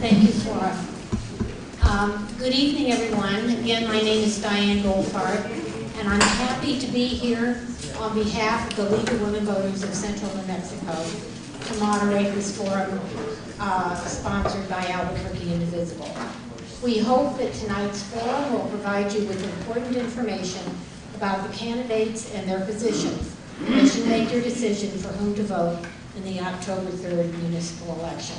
Thank you, Flora. Good evening, everyone. Again, my name is Diane Goldfarb, and I'm happy to be here on behalf of the League of Women Voters of Central New Mexico to moderate this forum sponsored by Albuquerque Indivisible. We hope that tonight's forum will provide you with important information about the candidates and their positions as you make your decision for whom to vote in the October 3rd municipal election.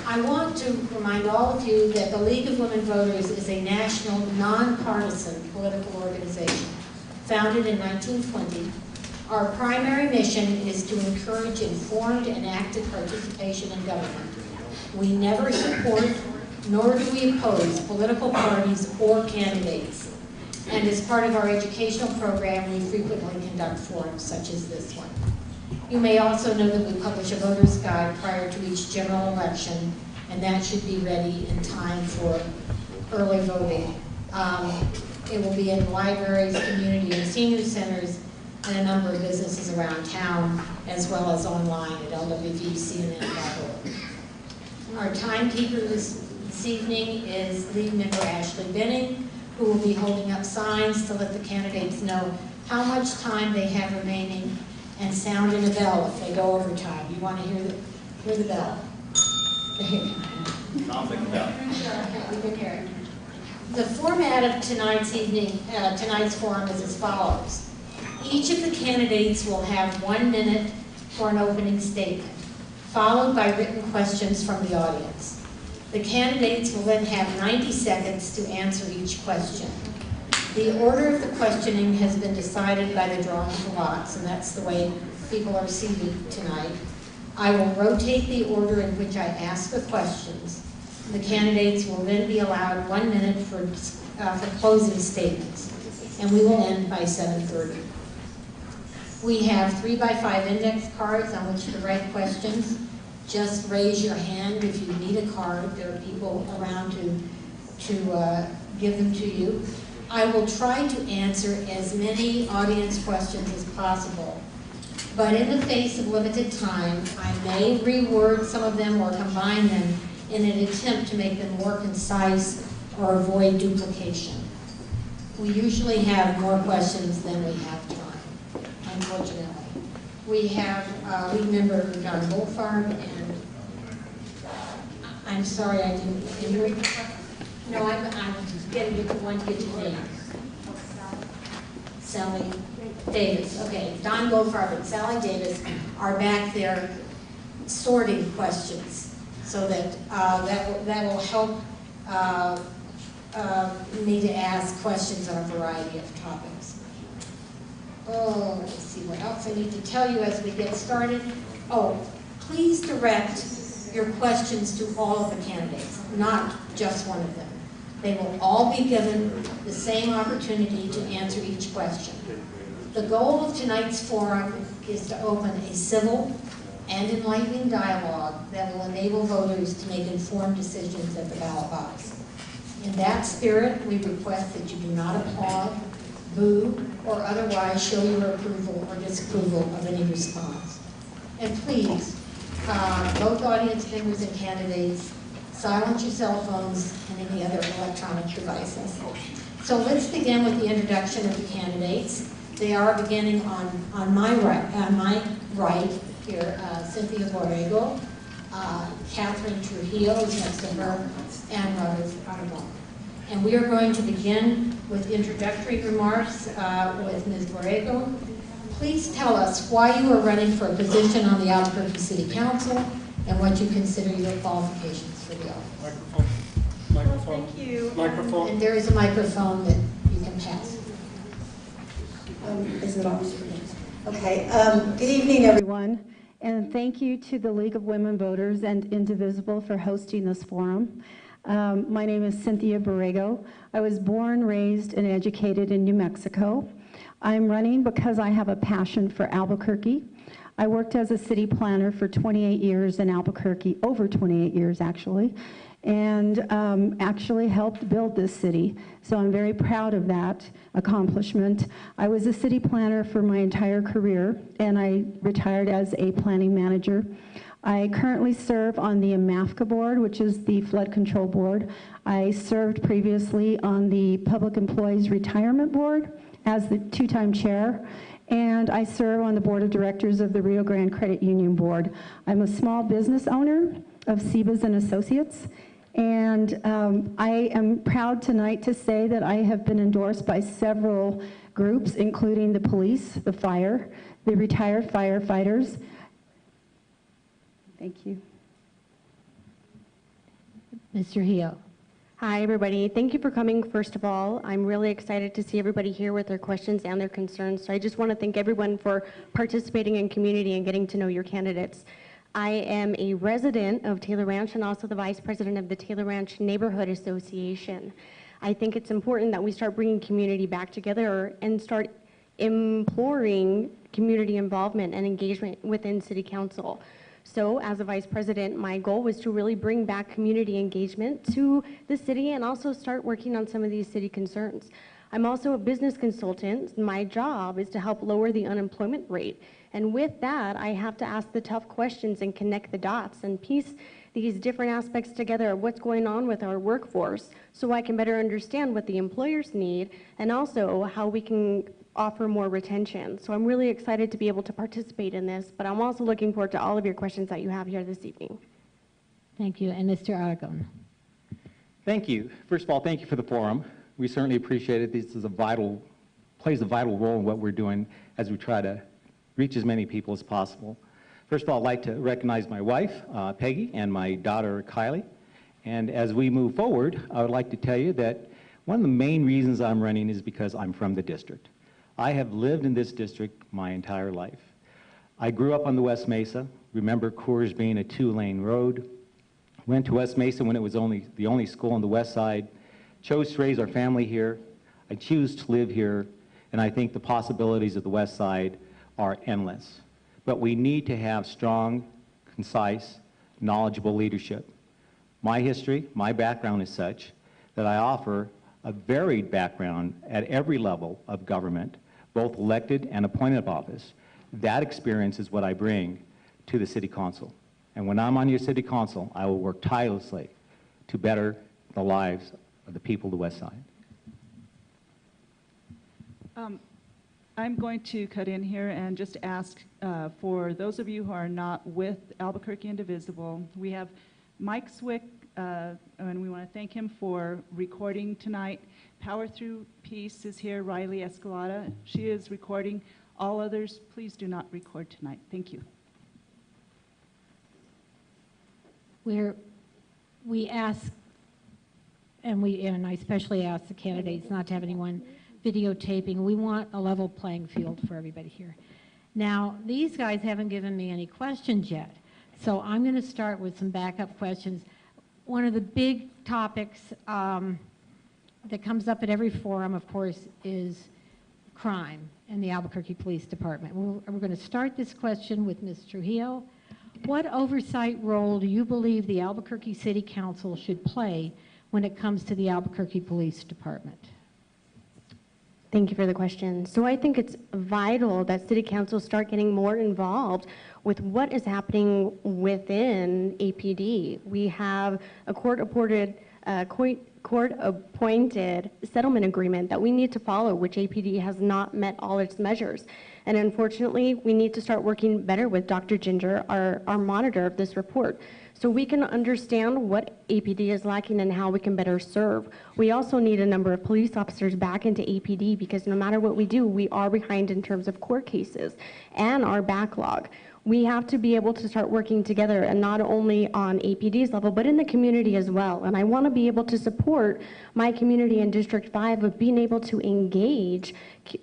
I want to remind all of you that the League of Women Voters is a national, nonpartisan political organization founded in 1920. Our primary mission is to encourage informed and active participation in government. We never support nor do we oppose political parties or candidates. And as part of our educational program, we frequently conduct forums such as this one. You may also know that we publish a voter's guide prior to each general election, and that should be ready in time for early voting. It will be in libraries, community and senior centers, and a number of businesses around town, as well as online at lwvcnn.org. Our timekeeper this evening is League member Ashley Benning, who will be holding up signs to let the candidates know how much time they have remaining and sound in a bell if they go over time. You want to hear the bell? I'll take the bell. We can hear it. The format of tonight's forum is as follows. Each of the candidates will have 1 minute for an opening statement, followed by written questions from the audience. The candidates will then have 90 seconds to answer each question. The order of the questioning has been decided by the drawing of the lots, and that's the way people are seated tonight. I will rotate the order in which I ask the questions. The candidates will then be allowed 1 minute for closing statements, and we will end by 7:30. We have 3x5 index cards on which to write questions. Just raise your hand if you need a card. There are people around to give them to you. I will try to answer as many audience questions as possible, but in the face of limited time, I may reword some of them or combine them in an attempt to make them more concise or avoid duplication. We usually have more questions than we have time, unfortunately. We have League member Don Goldfarb, and I'm sorry I didn't hear you. No, I'm getting to the one to get your name. Sally Davis. Okay, Don Goldfarb and Sally Davis are back there sorting questions, so that that will help me to ask questions on a variety of topics. Oh, let's see what else I need to tell you as we get started. Oh, please direct your questions to all of the candidates, not just one of them. They will all be given the same opportunity to answer each question. The goal of tonight's forum is to open a civil and enlightening dialogue that will enable voters to make informed decisions at the ballot box. In that spirit, we request that you do not applaud, boo, or otherwise show your approval or disapproval of any response. And please, both audience members and candidates, silence your cell phones and any other electronic devices. So let's begin with the introduction of the candidates. They are beginning on my right here, Cynthia Borrego, Catherine Trujillo is next to her, and Robert Aragón. And we are going to begin with introductory remarks with Ms. Borrego. Please tell us why you are running for a position on the Albuquerque City Council and what you consider your qualifications for the office. Microphone. Thank you. Microphone. And there is a microphone that you can pass. Is it on? Okay. Good evening, everyone. And thank you to the League of Women Voters and Indivisible for hosting this forum. My name is Cynthia Borrego. I was born, raised, and educated in New Mexico. I'm running because I have a passion for Albuquerque. I worked as a city planner for 28 years in Albuquerque, over 28 years actually, and actually helped build this city. So I'm very proud of that accomplishment. I was a city planner for my entire career, and I retired as a planning manager. I currently serve on the AMAFCA board, which is the flood control board. I served previously on the Public Employees Retirement Board as the two-time chair, and I serve on the board of directors of the Rio Grande Credit Union Board. I'm a small business owner of Sebas and Associates, and I am proud tonight to say that I have been endorsed by several groups, including the police, the fire, the retired firefighters. Thank you. Mr. Hio. Hi, everybody. Thank you for coming, first of all. I'm really excited to see everybody here with their questions and their concerns. So I just want to thank everyone for participating in community and getting to know your candidates. I am a resident of Taylor Ranch and also the vice president of the Taylor Ranch Neighborhood Association. I think it's important that we start bringing community back together and start imploring community involvement and engagement within City Council. So as a vice president, my goal was to really bring back community engagement to the city and also start working on some of these city concerns. I'm also a business consultant. My job is to help lower the unemployment rate. And with that, I have to ask the tough questions and connect the dots and piece these different aspects together of what's going on with our workforce so I can better understand what the employers need and also how we can offer more retention. So I'm really excited to be able to participate in this, but I'm also looking forward to all of your questions that you have here this evening. Thank you. And Mr. Aragon. Thank you. First of all, thank you for the forum. We certainly appreciate it. This is plays a vital role in what we're doing as we try to reach as many people as possible. First of all, I'd like to recognize my wife, Peggy, and my daughter, Kylie. And as we move forward, I would like to tell you that one of the main reasons I'm running is because I'm from the district. I have lived in this district my entire life. I grew up on the West Mesa, remember Coors being a 2-lane road, went to West Mesa when it was the only school on the west side, chose to raise our family here. I choose to live here, and I think the possibilities of the west side are endless. But we need to have strong, concise, knowledgeable leadership. My history, my background is such that I offer a varied background at every level of government, both elected and appointed office. That experience is what I bring to the City Council. And when I'm on your City Council, I will work tirelessly to better the lives of the people of the West Side. I'm going to cut in here and just ask for those of you who are not with Albuquerque Indivisible, we have Mike Swick, and we want to thank him for recording tonight. Power Through Peace is here, Riley Escalada. She is recording. All others, please do not record tonight. Thank you. We ask, and I especially ask the candidates not to have anyone videotaping. We want a level playing field for everybody here. Now, these guys haven't given me any questions yet, so I'm going to start with some backup questions. One of the big topics that comes up at every forum, of course, is crime in the Albuquerque Police Department. We're going to start this question with Ms. Trujillo. What oversight role do you believe the Albuquerque City Council should play when it comes to the Albuquerque Police Department? Thank you for the question. So I think it's vital that City Council start getting more involved with what is happening within APD. We have a court-appointed settlement agreement that we need to follow, which APD has not met all its measures. And unfortunately, we need to start working better with Dr. Ginger, our monitor of this report, so we can understand what APD is lacking and how we can better serve. We also need a number of police officers back into APD because no matter what we do, we are behind in terms of court cases and our backlog. We have to be able to start working together, and not only on APD's level, but in the community as well. And I want to be able to support my community in District 5 of being able to engage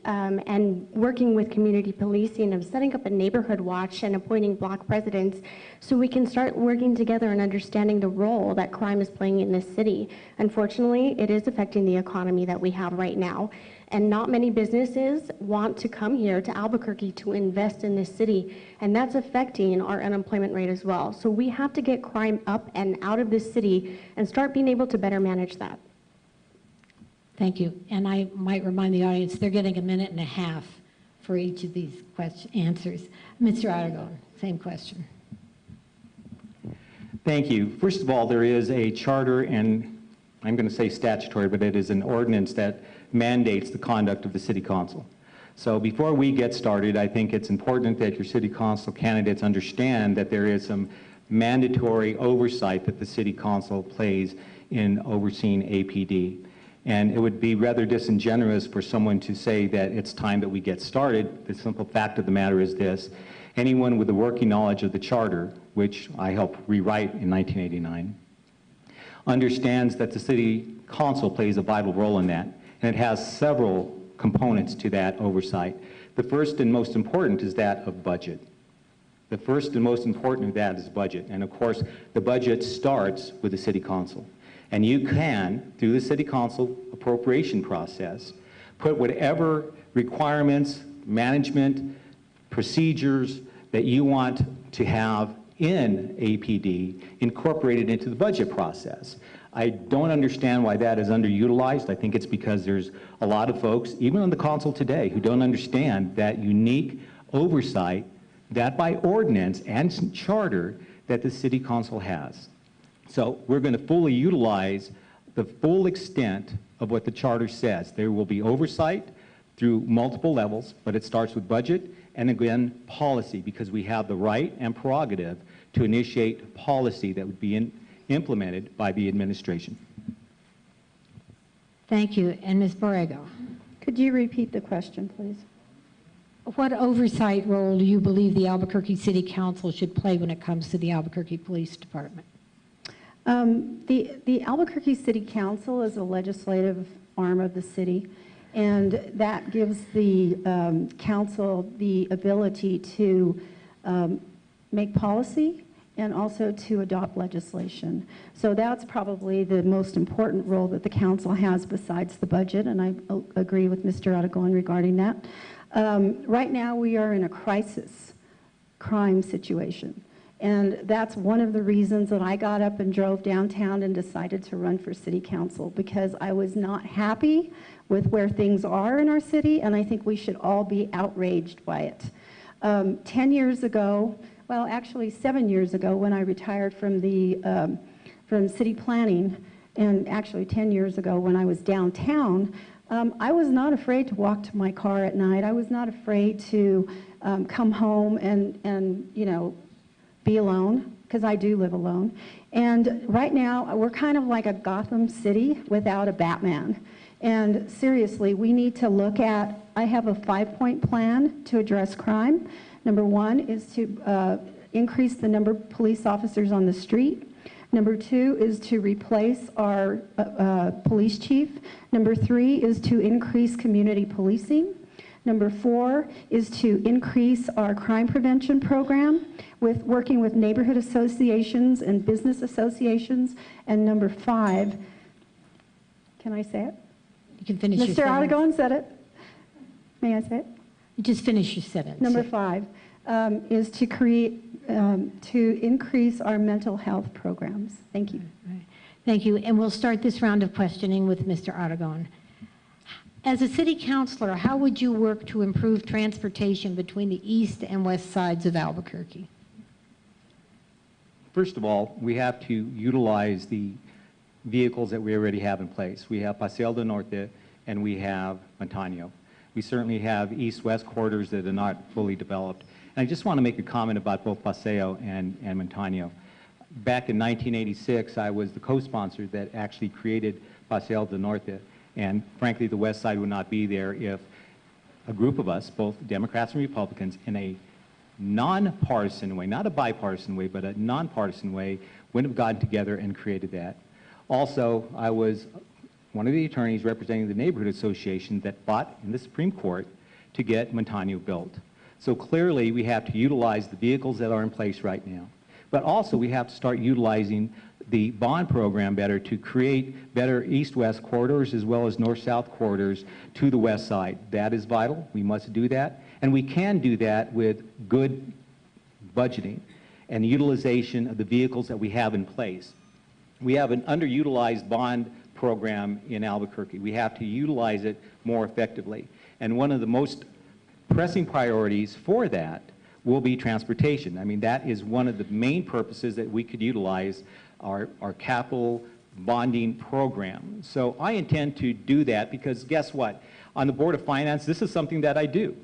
and working with community policing, of setting up a neighborhood watch and appointing block presidents so we can start working together and understanding the role that crime is playing in this city. Unfortunately, it is affecting the economy that we have right now. And not many businesses want to come here to Albuquerque to invest in this city, and that's affecting our unemployment rate as well. So we have to get crime up and out of this city and start being able to better manage that. Thank you. And I might remind the audience, they're getting 1.5 minutes for each of these answers. Mr. Aragon, same question. Thank you. First of all, there is a charter, and I'm going to say statutory, but it is an ordinance that mandates the conduct of the city council. So before we get started, I think it's important that your city council candidates understand that there is some mandatory oversight that the city council plays in overseeing APD. And it would be rather disingenuous for someone to say that it's time that we get started. The simple fact of the matter is this: anyone with a working knowledge of the charter, which I helped rewrite in 1989, understands that the city council plays a vital role in that, and it has several components to that oversight. The first and most important is that of budget. The first and most important of that is budget, and of course the budget starts with the city council. And you can, through the city council appropriation process, put whatever requirements, management, procedures that you want to have in APD incorporated into the budget process. I don't understand why that is underutilized. I think it's because there's a lot of folks, even on the council today, who don't understand that unique oversight that by ordinance and charter that the city council has. So we're going to fully utilize the full extent of what the charter says. There will be oversight through multiple levels, but it starts with budget and again policy, because we have the right and prerogative to initiate policy that would be implemented by the administration. Thank you. And Ms. Borrego, Could you repeat the question, please? what oversight role do you believe the Albuquerque City Council should play when it comes to the Albuquerque Police Department? The Albuquerque City Council is a legislative arm of the city, and that gives the council the ability to make policy and also to adopt legislation. So that's probably the most important role that the council has besides the budget, and I agree with Mr. Aragon regarding that. Right now we are in a crisis crime situation. And that's one of the reasons that I got up and drove downtown and decided to run for city council, because I was not happy with where things are in our city, and I think we should all be outraged by it. 10 years ago, well, actually 7 years ago, when I retired from city planning, and actually 10 years ago when I was downtown, I was not afraid to walk to my car at night. I was not afraid to come home and you know, be alone, because I do live alone. And right now, we're kind of like a Gotham City without a Batman. And seriously, we need to look at, I have a 5-point plan to address crime. Number 1 is to increase the number of police officers on the street. Number 2 is to replace our police chief. Number 3 is to increase community policing. Number 4 is to increase our crime prevention program with working with neighborhood associations and business associations. And number 5, can I say it? You can finish your Mr. sentence. Aragon said it. May I say it? Just finish your sentence. Number 5 is to create, to increase our mental health programs. Thank you. Thank you. And we'll start this round of questioning with Mr. Aragon. As a city councilor, how would you work to improve transportation between the east and west sides of Albuquerque? First of all, we have to utilize the vehicles that we already have in place. We have Paseo del Norte and we have Montano. We certainly have east-west corridors that are not fully developed. And I just want to make a comment about both Paseo and Montano. Back in 1986, I was the co-sponsor that actually created Paseo del Norte. And frankly, the west side would not be there if a group of us, both Democrats and Republicans, in a nonpartisan way, not a bipartisan way, but a nonpartisan way, wouldn't have gotten together and created that. Also, I was one of the attorneys representing the neighborhood association that fought in the Supreme Court to get Montano built. So clearly, we have to utilize the vehicles that are in place right now. But also, we have to start utilizing the bond program better to create better east-west corridors as well as north-south corridors to the west side. That is vital. We must do that. And we can do that with good budgeting and utilization of the vehicles that we have in place. We have an underutilized bond program in Albuquerque. We have to utilize it more effectively. And one of the most pressing priorities for that will be transportation. I mean, that is one of the main purposes that we could utilize our capital bonding program. So I intend to do that because guess what? On the Board of Finance, this is something that I do.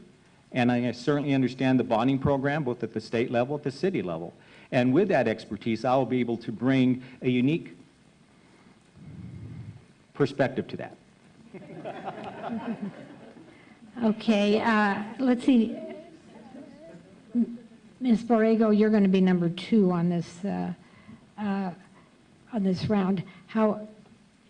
And I certainly understand the bonding program, both at the state level, at the city level. And with that expertise, I will be able to bring a unique perspective to that. Okay, let's see. Ms. Borrego, you're going to be number 2 on this round.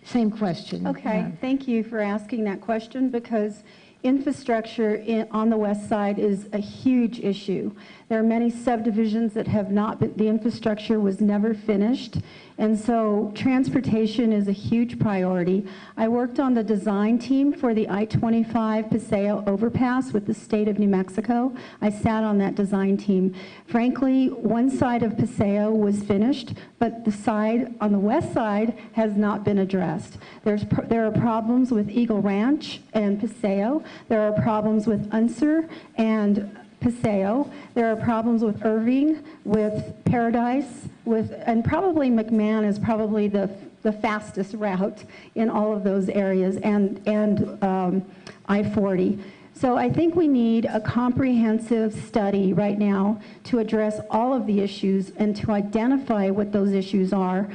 Same question. Okay, thank you for asking that question because infrastructure on the west side is a huge issue. There are many subdivisions that have not been, the infrastructure was never finished, and so transportation is a huge priority. I worked on the design team for the I-25 Paseo overpass with the state of New Mexico. I sat on that design team. Frankly, one side of Paseo was finished, but the side on the west side has not been addressed. There are problems with Eagle Ranch and Paseo. There are problems with Unser and Paseo. There are problems with Irving, with Paradise, and probably McMahon is probably the fastest route in all of those areas, and I-40. So I think we need a comprehensive study right now to address all of the issues and to identify what those issues are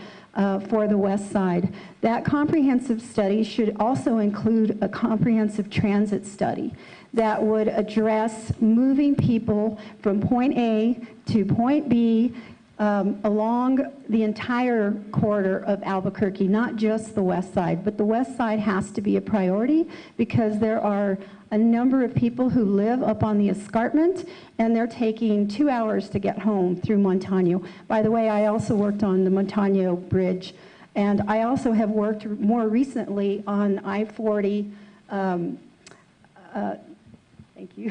for the west side. That comprehensive study should also include a comprehensive transit study that would address moving people from point A to point B along the entire corridor of Albuquerque, not just the west side, but the west side has to be a priority because there are a number of people who live up on the escarpment and they're taking 2 hours to get home through Montano. By the way, I also worked on the Montano Bridge, and I also have worked more recently on I-40. Thank you.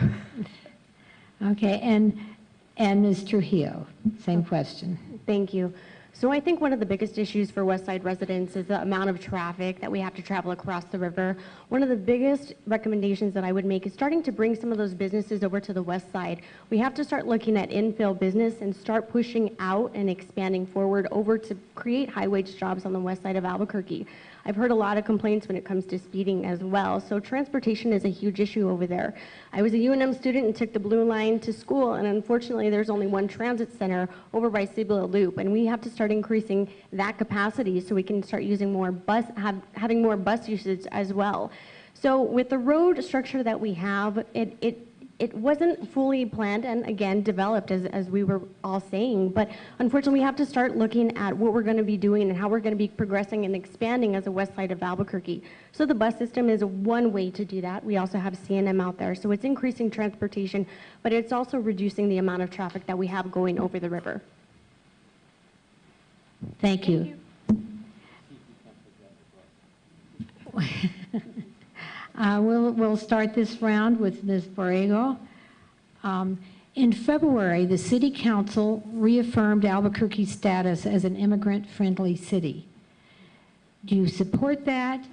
Okay, and Ms. Trujillo, same question. Thank you. So I think one of the biggest issues for West Side residents is the amount of traffic that we have to travel across the river. One of the biggest recommendations that I would make is starting to bring some of those businesses over to the west side. We have to start looking at infill business and start pushing out and expanding forward over to create high-wage jobs on the west side of Albuquerque. I've heard a lot of complaints when it comes to speeding as well, so transportation is a huge issue over there. I was a UNM student and took the Blue Line to school, and unfortunately there's only one transit center over by Cibola Loop, and we have to start increasing that capacity so we can start using more having more bus usage as well. So with the road structure that we have, it wasn't fully planned and again developed as we were all saying, but unfortunately we have to start looking at what we're going to be doing and how we're going to be progressing and expanding as a west side of Albuquerque. So the bus system is one way to do that. We also have CNM out there, so it's increasing transportation, but it's also reducing the amount of traffic that we have going over the river. Thank you. We'll start this round with Ms. Borrego. In February, the City Council reaffirmed Albuquerque's status as an immigrant-friendly city. Do you support that?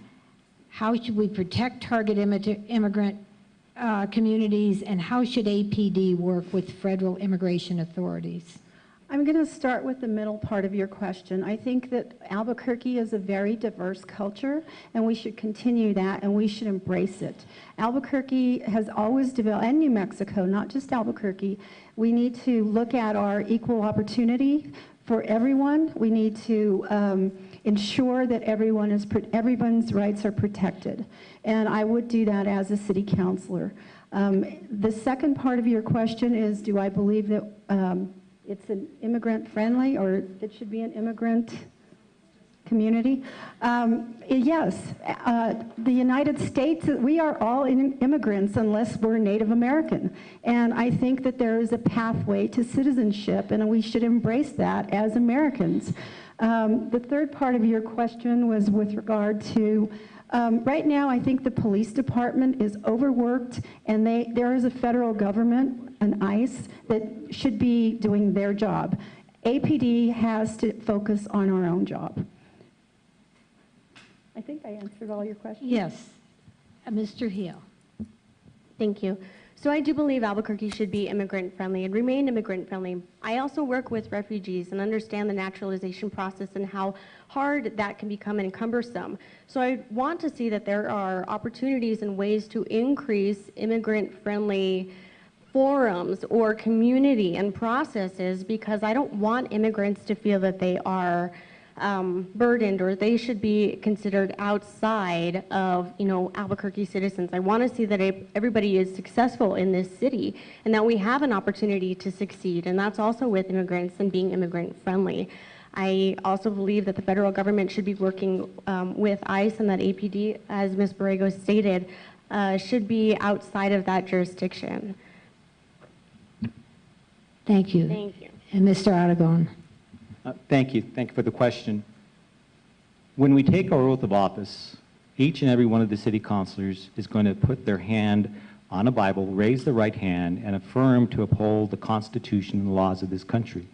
How should we protect target immigrant communities, and how should APD work with federal immigration authorities? I'm going to start with the middle part of your question. I think that Albuquerque is a very diverse culture, and we should continue that, and we should embrace it. Albuquerque has always developed, and New Mexico, not just Albuquerque. We need to look at our equal opportunity for everyone. We need to ensure that everyone's rights are protected, and I would do that as a city councilor. The second part of your question is, do I believe that it's an immigrant-friendly, or it should be an immigrant community? Yes. The United States, we are all immigrants unless we're Native American. And I think that there is a pathway to citizenship, and we should embrace that as Americans. The third part of your question was with regard to right now, I think the police department is overworked, and there is a federal government, an ICE, that should be doing their job. APD has to focus on our own job. I think I answered all your questions. Yes. Mr. Hill. Thank you. So I do believe Albuquerque should be immigrant-friendly and remain immigrant-friendly. I also work with refugees and understand the naturalization process and how hard that can become and cumbersome. So I want to see that there are opportunities and ways to increase immigrant-friendly forums or community and processes, because I don't want immigrants to feel that they are burdened or they should be considered outside of, Albuquerque citizens. I want to see that everybody is successful in this city and that we have an opportunity to succeed, and that's also with immigrants and being immigrant friendly. I also believe that the federal government should be working with ICE, and that APD, as Ms. Borrego stated, should be outside of that jurisdiction. Thank you. Thank you. And Mr. Aragon. Thank you. Thank you for the question. When we take our oath of office, each and every one of the city councilors is going to put their hand on a Bible, raise the right hand, and affirm to uphold the Constitution and the laws of this country.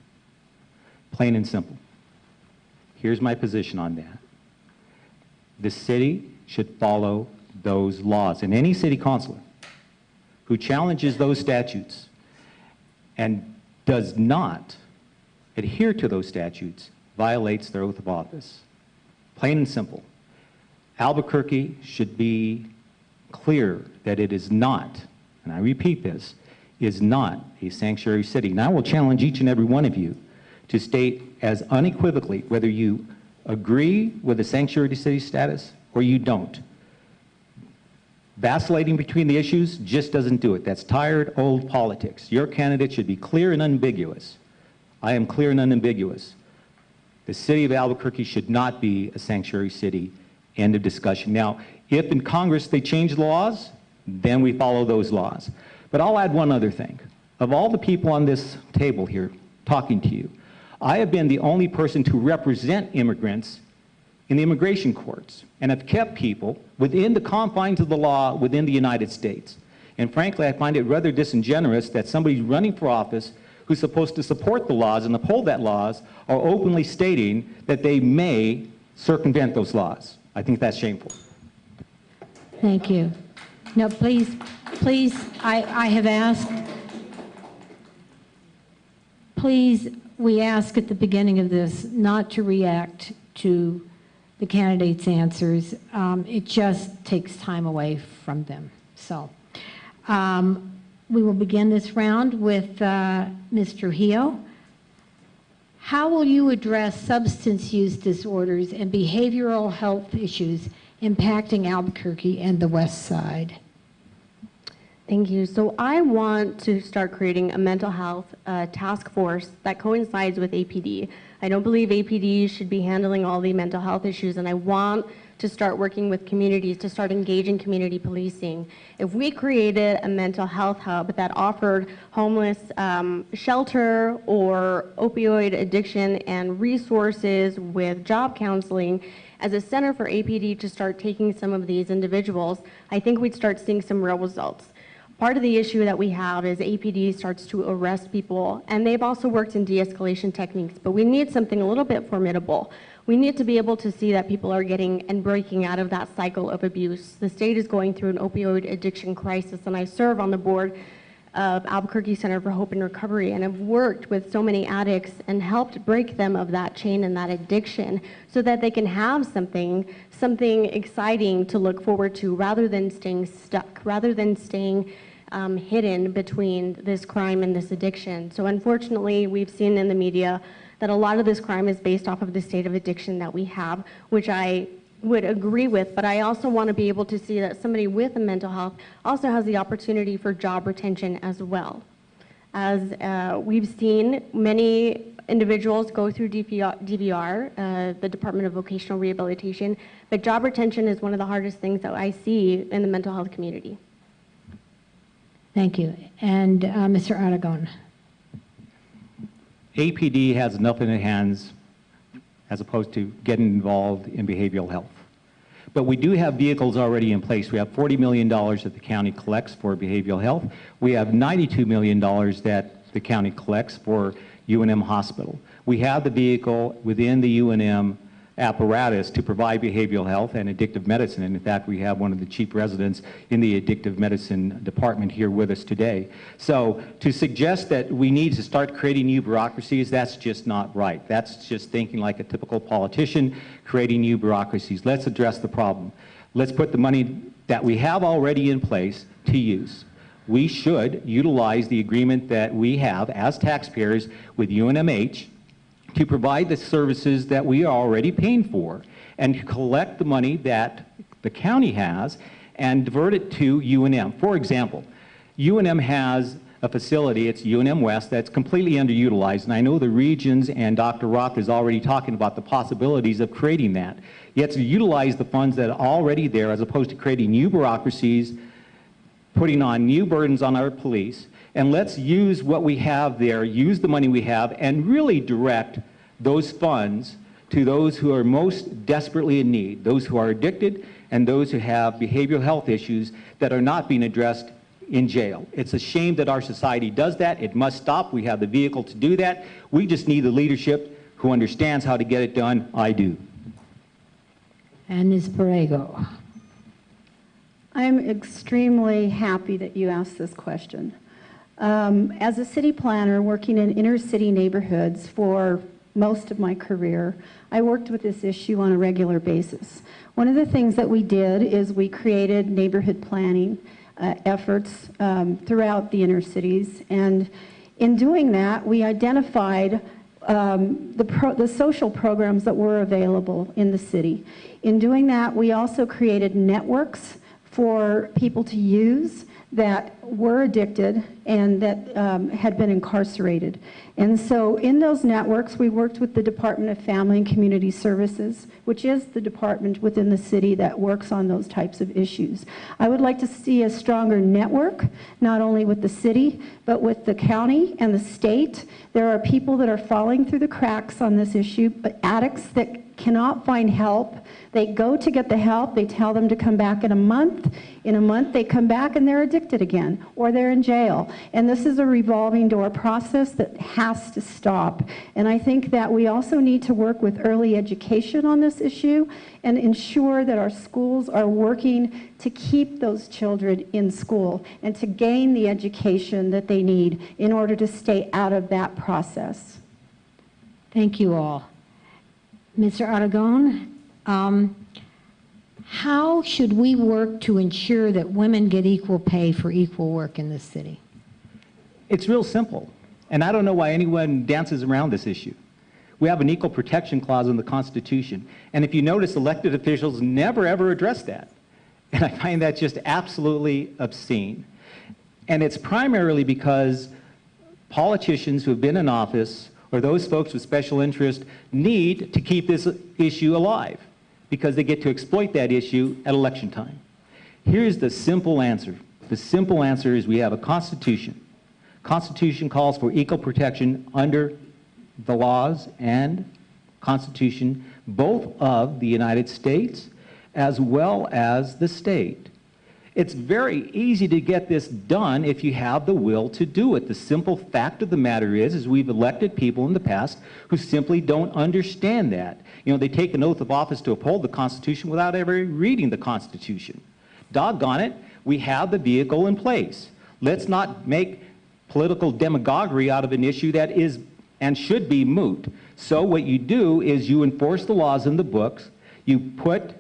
Plain and simple. Here's my position on that. The city should follow those laws, and any city councilor who challenges those statutes and does not adhere to those statutes violates their oath of office. Plain and simple. Albuquerque should be clear that it is not, and I repeat this, is not a sanctuary city. And I will challenge each and every one of you to state as unequivocally whether you agree with the sanctuary city status or you don't. Vacillating between the issues just doesn't do it. That's tired, old politics. Your candidate should be clear and unambiguous. I am clear and unambiguous. The city of Albuquerque should not be a sanctuary city. End of discussion. Now, if in Congress they change the laws, then we follow those laws. But I'll add one other thing. Of all the people on this table here talking to you, I have been the only person to represent immigrants in the immigration courts and have kept people within the confines of the law within the United States. And frankly, I find it rather disingenuous that somebody running for office who's supposed to support the laws and uphold that laws are openly stating that they may circumvent those laws. I think that's shameful. Thank you. Now, please, I have asked, please, we ask at the beginning of this not to react to the candidates' answers. It just takes time away from them. So we will begin this round with Ms. Trujillo. How will you address substance use disorders and behavioral health issues impacting Albuquerque and the West Side? Thank you. So I want to start creating a mental health task force that coincides with APD. I don't believe APD should be handling all the mental health issues, and I want to start working with communities, to start engaging community policing. If we created a mental health hub that offered homeless shelter or opioid addiction and resources with job counseling as a center for APD to start taking some of these individuals, I think we'd start seeing some real results. Part of the issue that we have is APD starts to arrest people, and they've also worked in de-escalation techniques, but we need something a little bit formidable. We need to be able to see that people are getting and breaking out of that cycle of abuse. The state is going through an opioid addiction crisis, and I serve on the board of Albuquerque Center for Hope and Recovery, and have worked with so many addicts and helped break them of that chain and that addiction so that they can have something exciting to look forward to rather than staying stuck, rather than staying hidden between this crime and this addiction. So unfortunately, we've seen in the media that a lot of this crime is based off of the state of addiction that we have, which I would agree with, but I also want to be able to see that somebody with a mental health also has the opportunity for job retention as well. As we've seen many individuals go through DVR, the Department of Vocational Rehabilitation, but job retention is one of the hardest things that I see in the mental health community. Thank you. And Mr. Aragon. APD has enough in their hands as opposed to getting involved in behavioral health. But we do have vehicles already in place. We have $40 million that the county collects for behavioral health. We have $92 million that the county collects for UNM Hospital. We have the vehicle within the UNM apparatus to provide behavioral health and addictive medicine. And in fact, we have one of the chief residents in the addictive medicine department here with us today. So to suggest that we need to start creating new bureaucracies, that's just not right. That's just thinking like a typical politician, creating new bureaucracies. Let's address the problem. Let's put the money that we have already in place to use. We should utilize the agreement that we have as taxpayers with UNMH to provide the services that we are already paying for and to collect the money that the county has and divert it to UNM. For example, UNM has a facility, it's UNM West, that's completely underutilized, and I know the regions and Dr. Roth is already talking about the possibilities of creating that. Yet to utilize the funds that are already there as opposed to creating new bureaucracies, putting on new burdens on our police, and let's use what we have there, use the money we have, and really direct those funds to those who are most desperately in need, those who are addicted and those who have behavioral health issues that are not being addressed in jail. It's a shame that our society does that. It must stop. We have the vehicle to do that. We just need the leadership who understands how to get it done. I do. And Ms. Borrego. I'm extremely happy that you asked this question. As a city planner working in inner city neighborhoods for most of my career, I worked with this issue on a regular basis. One of the things that we did is we created neighborhood planning efforts throughout the inner cities, and in doing that we identified the social programs that were available in the city. In doing that, we also created networks for people to use that were addicted and that had been incarcerated. And so in those networks, we worked with the Department of Family and Community Services, which is the department within the city that works on those types of issues. I would like to see a stronger network, not only with the city, but with the county and the state. There are people that are falling through the cracks on this issue, but addicts that cannot find help. They go to get the help, they tell them to come back in a month. In a month they come back and they're addicted again, or they're in jail. And this is a revolving door process that has to stop. And I think that we also need to work with early education on this issue and ensure that our schools are working to keep those children in school and to gain the education that they need in order to stay out of that process. Thank you all. Mr. Aragon, how should we work to ensure that women get equal pay for equal work in this city? It's real simple, and I don't know why anyone dances around this issue. We have an equal protection clause in the Constitution, and if you notice, elected officials never ever address that. And I find that just absolutely obscene. And it's primarily because politicians who have been in office or those folks with special interest need to keep this issue alive because they get to exploit that issue at election time. Here's the simple answer. The simple answer is we have a Constitution. Constitution calls for equal protection under the laws and Constitution, both of the United States as well as the state. It's very easy to get this done if you have the will to do it. The simple fact of the matter is we've elected people in the past who simply don't understand that. You know, they take an oath of office to uphold the Constitution without ever reading the Constitution. Doggone it, we have the vehicle in place. Let's not make political demagoguery out of an issue that is and should be moot. So what you do is you enforce the laws in the books, you put,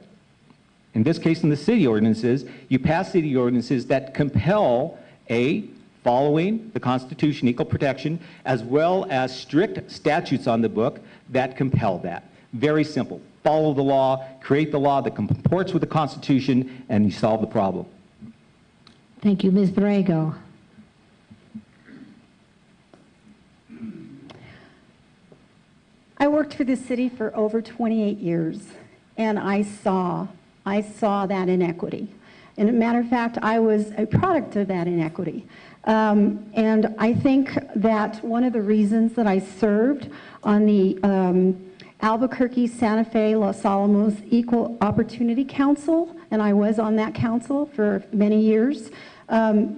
in this case in the city ordinances, you pass city ordinances that compel following the Constitution, equal protection, as well as strict statutes on the book that compel that. Very simple. Follow the law, create the law that comports with the Constitution, and you solve the problem. Thank you. Ms. Borrego. I worked for this city for over 28 years, and I saw that inequity. And as a matter of fact, I was a product of that inequity. And I think that one of the reasons that I served on the Albuquerque, Santa Fe, Los Alamos Equal Opportunity Council, and I was on that council for many years,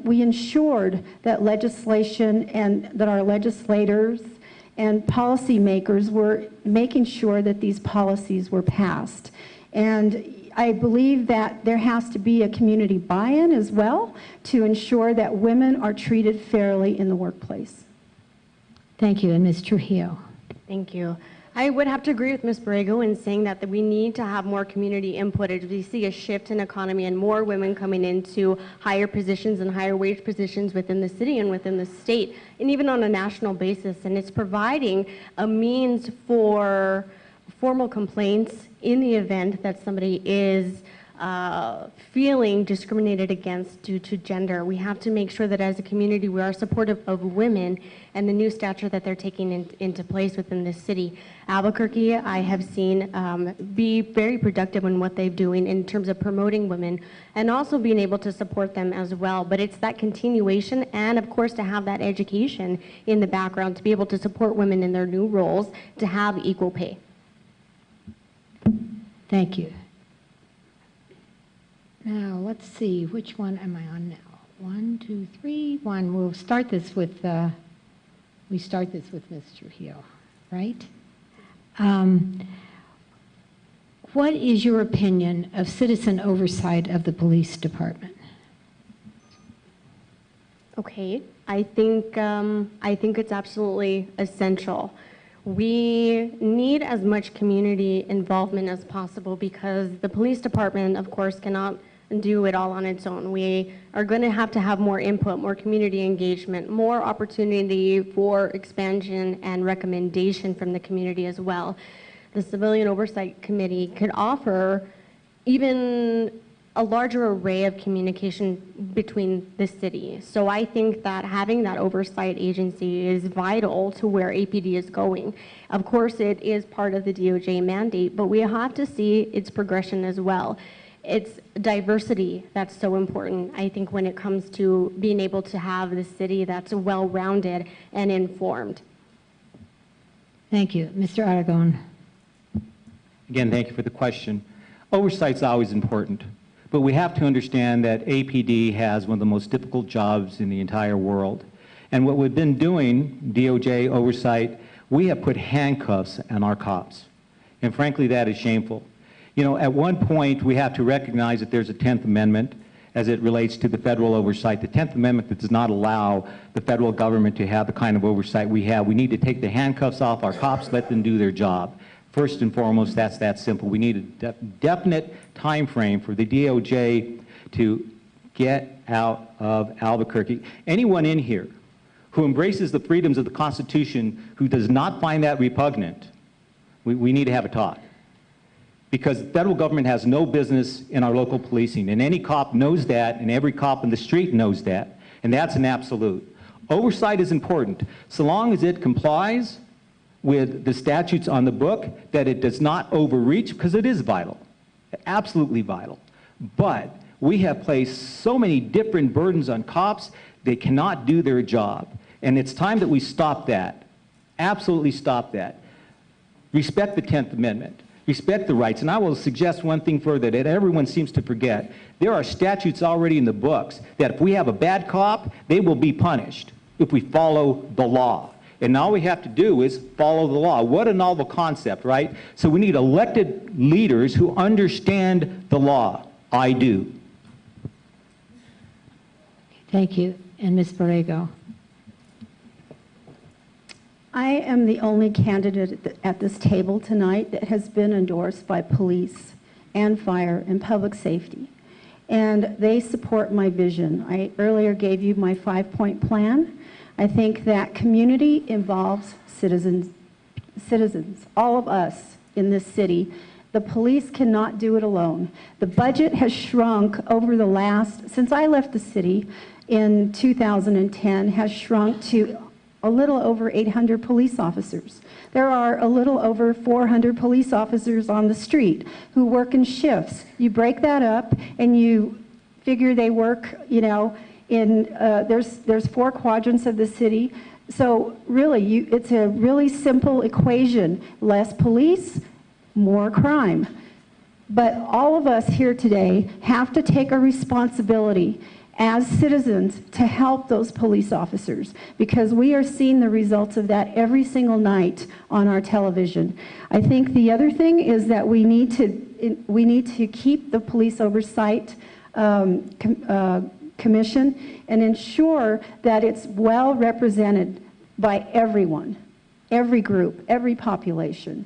we ensured that legislation and that our legislators and policymakers were making sure that these policies were passed. And I believe that there has to be a community buy-in as well to ensure that women are treated fairly in the workplace. Thank you. And Ms. Trujillo. Thank you. I would have to agree with Ms. Borrego in saying that we need to have more community input as we see a shift in economy and more women coming into higher positions and higher wage positions within the city and within the state, and even on a national basis. And it's providing a means for formal complaints in the event that somebody is feeling discriminated against due to gender. We have to make sure that as a community we are supportive of women and the new stature that they're taking into place within this city. Albuquerque, I have seen be very productive in what they're doing in terms of promoting women and also being able to support them as well. But it's that continuation and, of course, to have that education in the background to be able to support women in their new roles to have equal pay. Thank you. Now, let's see, which one am I on now? 1, 2, 3, 1. We'll start this with, we start this with Ms. Trujillo, right? What is your opinion of citizen oversight of the police department? Okay, I think it's absolutely essential. We need as much community involvement as possible because the police department, of course, cannot do it all on its own. We are going to have more input, more community engagement, more opportunity for expansion and recommendation from the community as well. The Civilian Oversight Committee could offer even a larger array of communication between the city. So I think that having that oversight agency is vital to where APD is going. Of course, it is part of the DOJ mandate, but we have to see its progression as well. It's diversity that's so important, I think, when it comes to being able to have the city that's well-rounded and informed. Thank you. Mr. Aragon. Again, thank you for the question. Oversight's always important, but we have to understand that APD has one of the most difficult jobs in the entire world. And what we've been doing, DOJ oversight, we have put handcuffs on our cops. And frankly, that is shameful. You know, at one point, we have to recognize that there's a 10th Amendment as it relates to the federal oversight. The 10th Amendment that does not allow the federal government to have the kind of oversight we have. We need to take the handcuffs off our cops, let them do their job. First and foremost, that's that simple. We need a definite time frame for the DOJ to get out of Albuquerque. Anyone in here who embraces the freedoms of the Constitution, who does not find that repugnant, we need to have a talk. Because the federal government has no business in our local policing, and any cop knows that, and every cop in the street knows that, and that's an absolute. Oversight is important, so long as it complies with the statutes on the book, that it does not overreach, because it is vital, absolutely vital. But we have placed so many different burdens on cops, they cannot do their job. And it's time that we stop that, absolutely stop that. Respect the 10th Amendment. Respect the rights. And I will suggest one thing further that everyone seems to forget. There are statutes already in the books that if we have a bad cop, they will be punished if we follow the law. And all we have to do is follow the law. What a novel concept, right? So we need elected leaders who understand the law. I do. Thank you. And Ms. Borrego. I am the only candidate at this table tonight that has been endorsed by police and fire and public safety. And they support my vision. I earlier gave you my 5-point plan. I think that community involves citizens, all of us in this city. The police cannot do it alone. The budget has shrunk over the last, since I left the city in 2010, has shrunk to a little over 800 police officers. There are a little over 400 police officers on the street who work in shifts. You break that up and you figure they work, you know, in, there's 4 quadrants of the city. So really, it's a really simple equation. Less police, more crime. But all of us here today have to take a responsibility as citizens to help those police officers, because we are seeing the results of that every single night on our television. I think the other thing is that we need to keep the police oversight commission and ensure that it's well represented by everyone, every group, every population.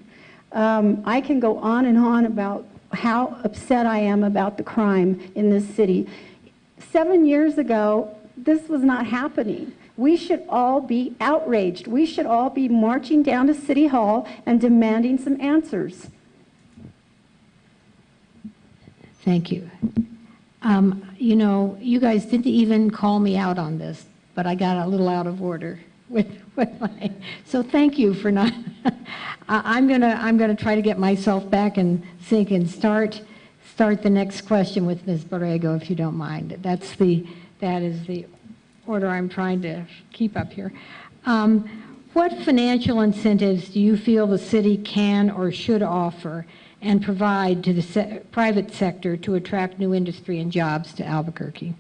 I can go on and on about how upset I am about the crime in this city. 7 years ago, this was not happening. We should all be outraged. We should all be marching down to City Hall and demanding some answers. Thank you. You know, you guys didn't even call me out on this, but I got a little out of order with my, so thank you for not, I'm gonna try to get myself back in sync and start the next question with Ms. Borrego, if you don't mind. That is the order I'm trying to keep up here. What financial incentives do you feel the city can or should offer and provide to the private sector to attract new industry and jobs to Albuquerque?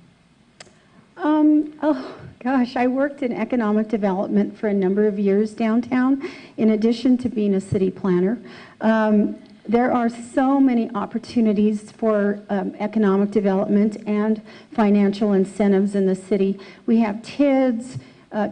Oh gosh, I worked in economic development for a number of years downtown, in addition to being a city planner. There are so many opportunities for economic development and financial incentives in the city. We have TIDs,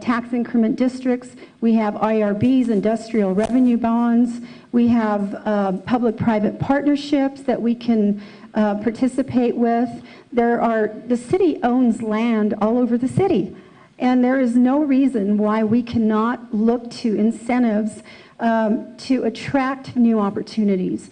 tax increment districts. We have IRBs, industrial revenue bonds. We have public-private partnerships that we can participate with. The city owns land all over the city, and there is no reason why we cannot look to incentives to attract new opportunities.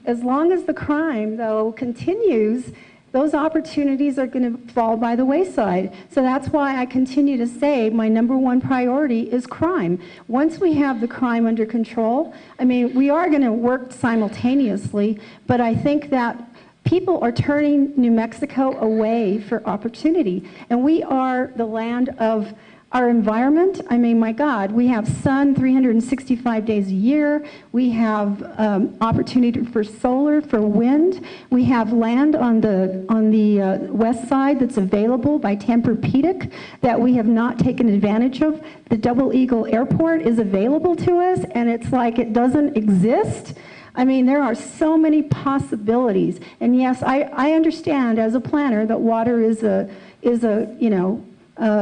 As long as the crime, though, continues, those opportunities are going to fall by the wayside. So that's why I continue to say my #1 priority is crime. Once we have the crime under control, I mean, we are going to work simultaneously, but I think that people are turning New Mexico away for opportunity. And we are the land of our environment. I mean, my God, we have sun 365 days a year. We have opportunity for solar, for wind. We have land on the west side that's available by Tempur-Pedic that we have not taken advantage of. The Double Eagle Airport is available to us, and it's like it doesn't exist. I mean, there are so many possibilities. And yes, I understand as a planner that water is a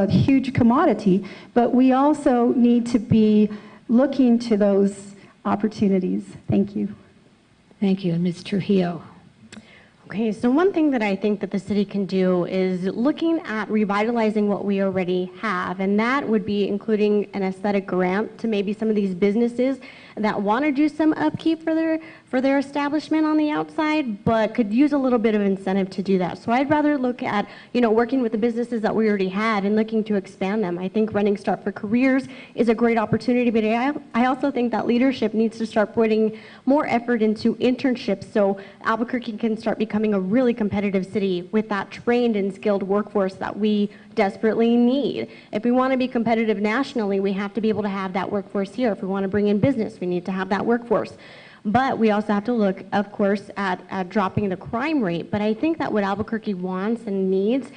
huge commodity, but we also need to be looking to those opportunities. Thank you. Thank you. And Ms. Trujillo. Okay, so one thing that I think that the city can do is looking at revitalizing what we already have, and that would be including an aesthetic grant to maybe some of these businesses that want to do some upkeep for their establishment on the outside, but could use a little bit of incentive to do that. So I'd rather look at, working with the businesses that we already had and looking to expand them. I think Running Start for Careers is a great opportunity, but I also think that leadership needs to start putting more effort into internships so Albuquerque can start becoming a really competitive city with that trained and skilled workforce that we desperately need. If we want to be competitive nationally, we have to be able to have that workforce here. If we want to bring in business, we need to have that workforce. But we also have to look, of course, at dropping the crime rate. But I think that what Albuquerque wants and needs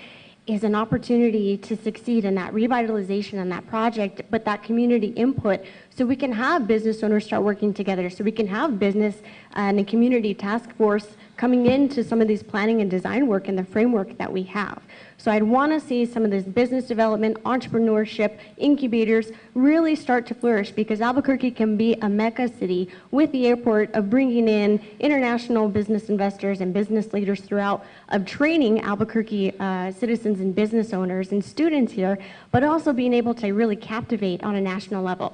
is an opportunity to succeed in that revitalization and that project, but that community input, so we can have business owners start working together, so we can have business and a community task force coming into some of these planning and design work and the framework that we have. So I'd want to see some of this business development, entrepreneurship, incubators really start to flourish, because Albuquerque can be a mecca city with the airport of bringing in international business investors and business leaders throughout, of training Albuquerque citizens and business owners and students here, but also being able to really captivate on a national level.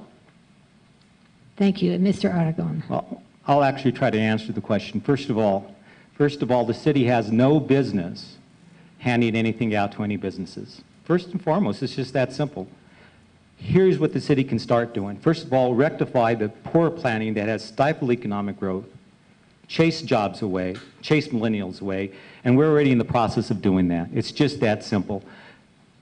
Thank you. And Mr. Aragon. Well, I'll actually try to answer the question. First of all, the city has no business handing anything out to any businesses. First and foremost, it's just that simple. Here's what the city can start doing. First of all, rectify the poor planning that has stifled economic growth, chase jobs away, chase millennials away, and we're already in the process of doing that. It's just that simple.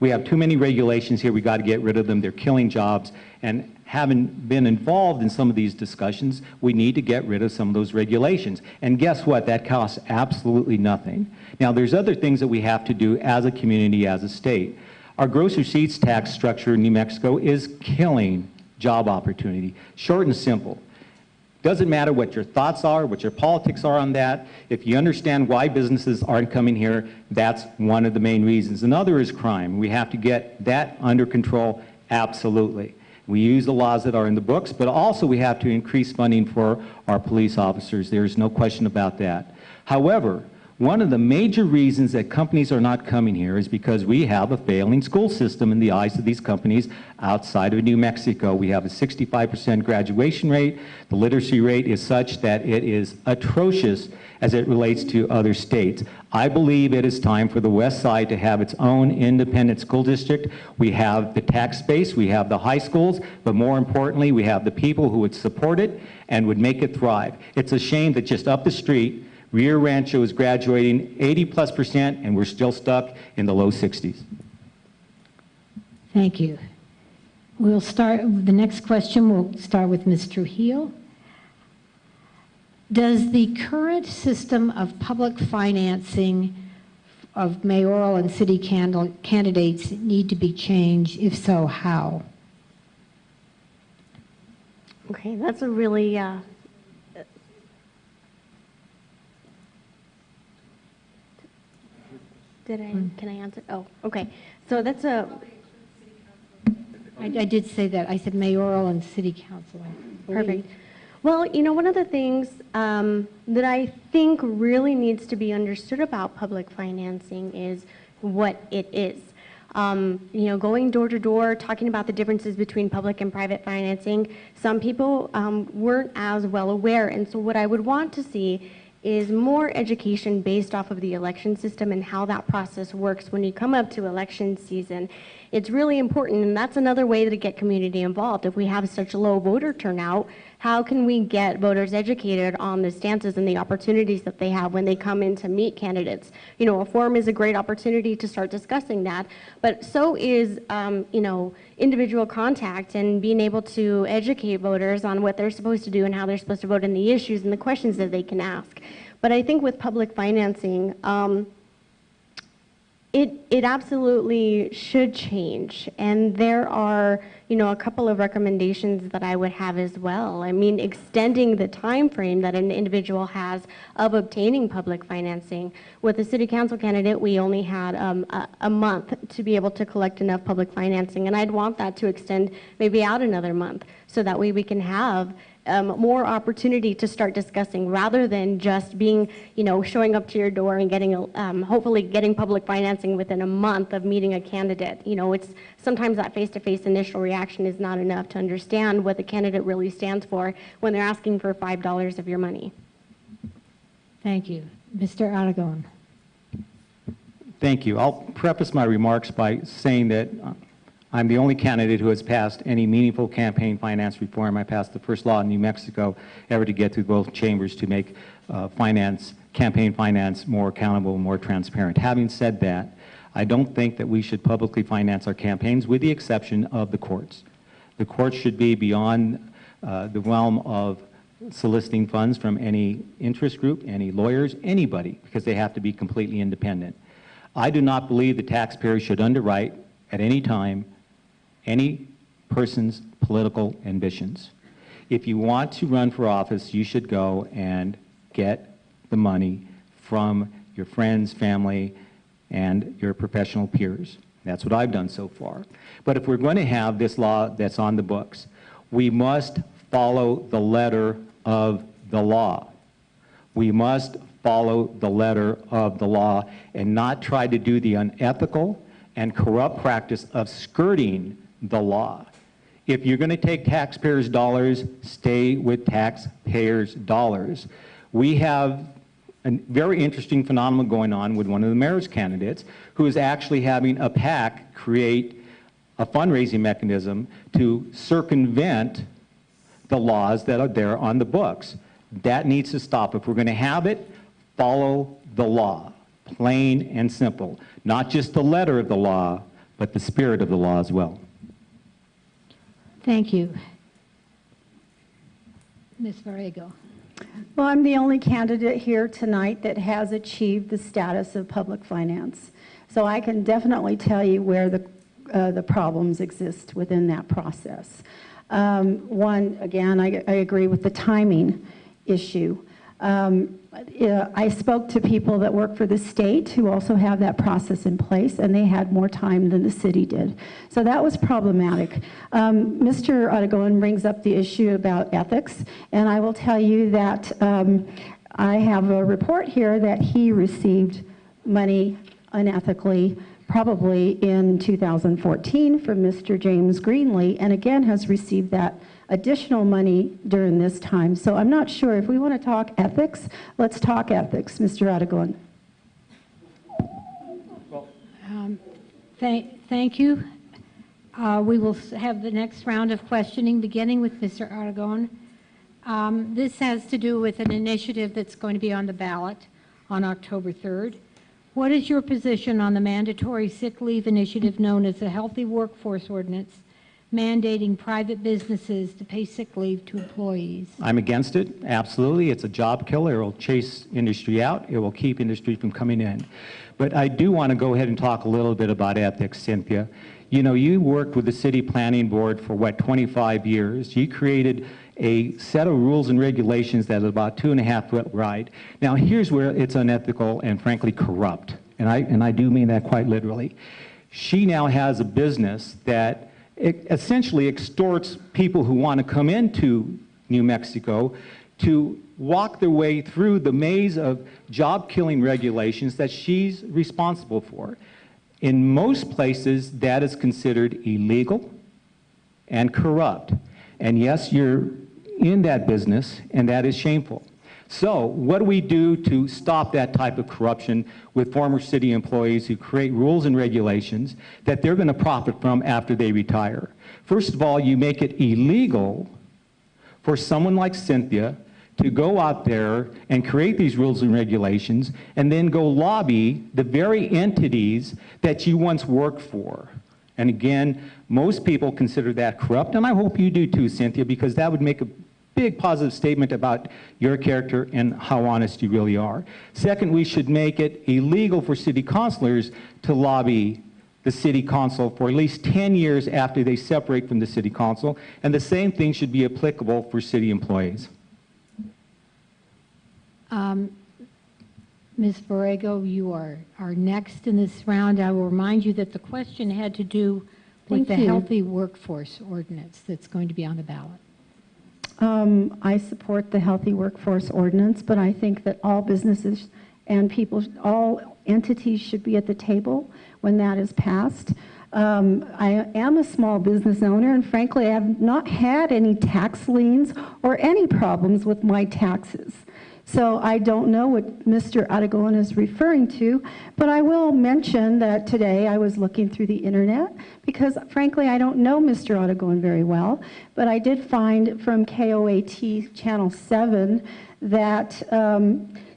We have too many regulations here. We got to get rid of them. They're killing jobs. And having been involved in some of these discussions, we need to get rid of some of those regulations. And guess what? That costs absolutely nothing. Now, there's other things that we have to do as a community, as a state. Our gross receipts tax structure in New Mexico is killing job opportunity. Short and simple. Doesn't matter what your thoughts are, what your politics are on that. If you understand why businesses aren't coming here, that's one of the main reasons. Another is crime. We have to get that under control, absolutely. We use the laws that are in the books, but also we have to increase funding for our police officers. There's no question about that. However, one of the major reasons that companies are not coming here is because we have a failing school system in the eyes of these companies outside of New Mexico. We have a 65% graduation rate. The literacy rate is such that it is atrocious as it relates to other states. I believe it is time for the West Side to have its own independent school district. We have the tax base, we have the high schools, but more importantly, we have the people who would support it and would make it thrive. It's a shame that just up the street, Rio Rancho is graduating 80+%, and we're still stuck in the low 60s. Thank you. We'll start, the next question, we'll start with Ms. Trujillo. Does the current system of public financing of mayoral and city candidates need to be changed? If so, how? Okay, that's a really, can I answer? Oh, okay. So that's a, I did say that. I said mayoral and city council. perfect. Well, you know, one of the things that I think really needs to be understood about public financing is what it is. You know, going door to door, talking about the differences between public and private financing, some people weren't as well aware. And so what I would want to see is more education based off of the election system and how that process works when you come up to election season. It's really important, and that's another way to get community involved. If we have such low voter turnout, how can we get voters educated on the stances and the opportunities that they have when they come in to meet candidates? You know, a forum is a great opportunity to start discussing that, but so is, you know, individual contact and being able to educate voters on what they're supposed to do and how they're supposed to vote and the issues and the questions that they can ask. But I think with public financing, it absolutely should change, and there are, you know, a couple of recommendations that I would have as well. I mean, extending the time frame that an individual has of obtaining public financing. With a city council candidate, we only had a month to be able to collect enough public financing, and I'd want that to extend maybe out another month, so that way we can have more opportunity to start discussing rather than just being, you know, showing up to your door and getting, hopefully getting public financing within a month of meeting a candidate. You know, it's sometimes that face-to-face initial reaction is not enough to understand what the candidate really stands for when they're asking for $5 of your money. Thank you. Mr. Aragon. Thank you. I'll preface my remarks by saying that I'm the only candidate who has passed any meaningful campaign finance reform. I passed the first law in New Mexico ever to get through both chambers to make campaign finance more accountable, more transparent. Having said that, I don't think that we should publicly finance our campaigns with the exception of the courts. The courts should be beyond the realm of soliciting funds from any interest group, any lawyers, anybody, because they have to be completely independent. I do not believe the taxpayers should underwrite at any time any person's political ambitions. If you want to run for office, you should go and get the money from your friends, family, and your professional peers. That's what I've done so far. But if we're going to have this law that's on the books, we must follow the letter of the law. We must follow the letter of the law and not try to do the unethical and corrupt practice of skirting the law. If you're going to take taxpayers' dollars, stay with taxpayers' dollars. We have a very interesting phenomenon going on with one of the mayor's candidates who is actually having a PAC create a fundraising mechanism to circumvent the laws that are there on the books. That needs to stop. If we're going to have it, follow the law, plain and simple. Not just the letter of the law, but but the spirit of the law as well. Thank you. Ms. Borrego. Well, I'm the only candidate here tonight that has achieved the status of public finance. So I can definitely tell you where the problems exist within that process. One, again, I agree with the timing issue. I spoke to people that work for the state who also have that process in place, and they had more time than the city did. So that was problematic. Mr. Aragon brings up the issue about ethics, and I will tell you that I have a report here that he received money unethically probably in 2014 from Mr. James Greenlee, and again has received that additional money during this time. So I'm not sure if we want to talk ethics, let's talk ethics. Mr. Aragon. Thank you. We will have the next round of questioning beginning with Mr. Aragon. This has to do with an initiative that's going to be on the ballot on October 3rd. What is your position on the mandatory sick leave initiative known as the Healthy Workforce Ordinance, mandating private businesses to pay sick leave to employees? I'm against it, absolutely. It's a job killer. It will chase industry out. It will keep industry from coming in. But I do want to go ahead and talk a little bit about ethics, Cynthia. You know, you worked with the City Planning Board for, 25 years. You created a set of rules and regulations that is about 2.5 foot wide. Now, here's where it's unethical and frankly corrupt, and I do mean that quite literally. She now has a business that essentially extorts people who want to come into New Mexico to walk their way through the maze of job-killing regulations that she's responsible for. In most places, that is considered illegal and corrupt. And yes, you're in that business, and that is shameful. So what do we do to stop that type of corruption with former city employees who create rules and regulations that they're going to profit from after they retire? First of all, you make it illegal for someone like Cynthia to go out there and create these rules and regulations and then go lobby the very entities that you once worked for. And again, most people consider that corrupt, and I hope you do too, Cynthia, because that would make a big positive statement about your character and how honest you really are. Second, we should make it illegal for city councilors to lobby the city council for at least 10 years after they separate from the city council, and the same thing should be applicable for city employees. Ms. Borrego, you are next in this round. I will remind you that the question had to do with the Healthy Workforce Ordinance that's going to be on the ballot. I support the Healthy Workforce Ordinance, but I think that all businesses and people, all entities should be at the table when that is passed. I am a small business owner, and frankly, I have not had any tax liens or any problems with my taxes. So I don't know what Mr. Aragon is referring to, but I will mention that today I was looking through the internet because frankly I don't know Mr. Aragon very well, but I did find from KOAT Channel 7 that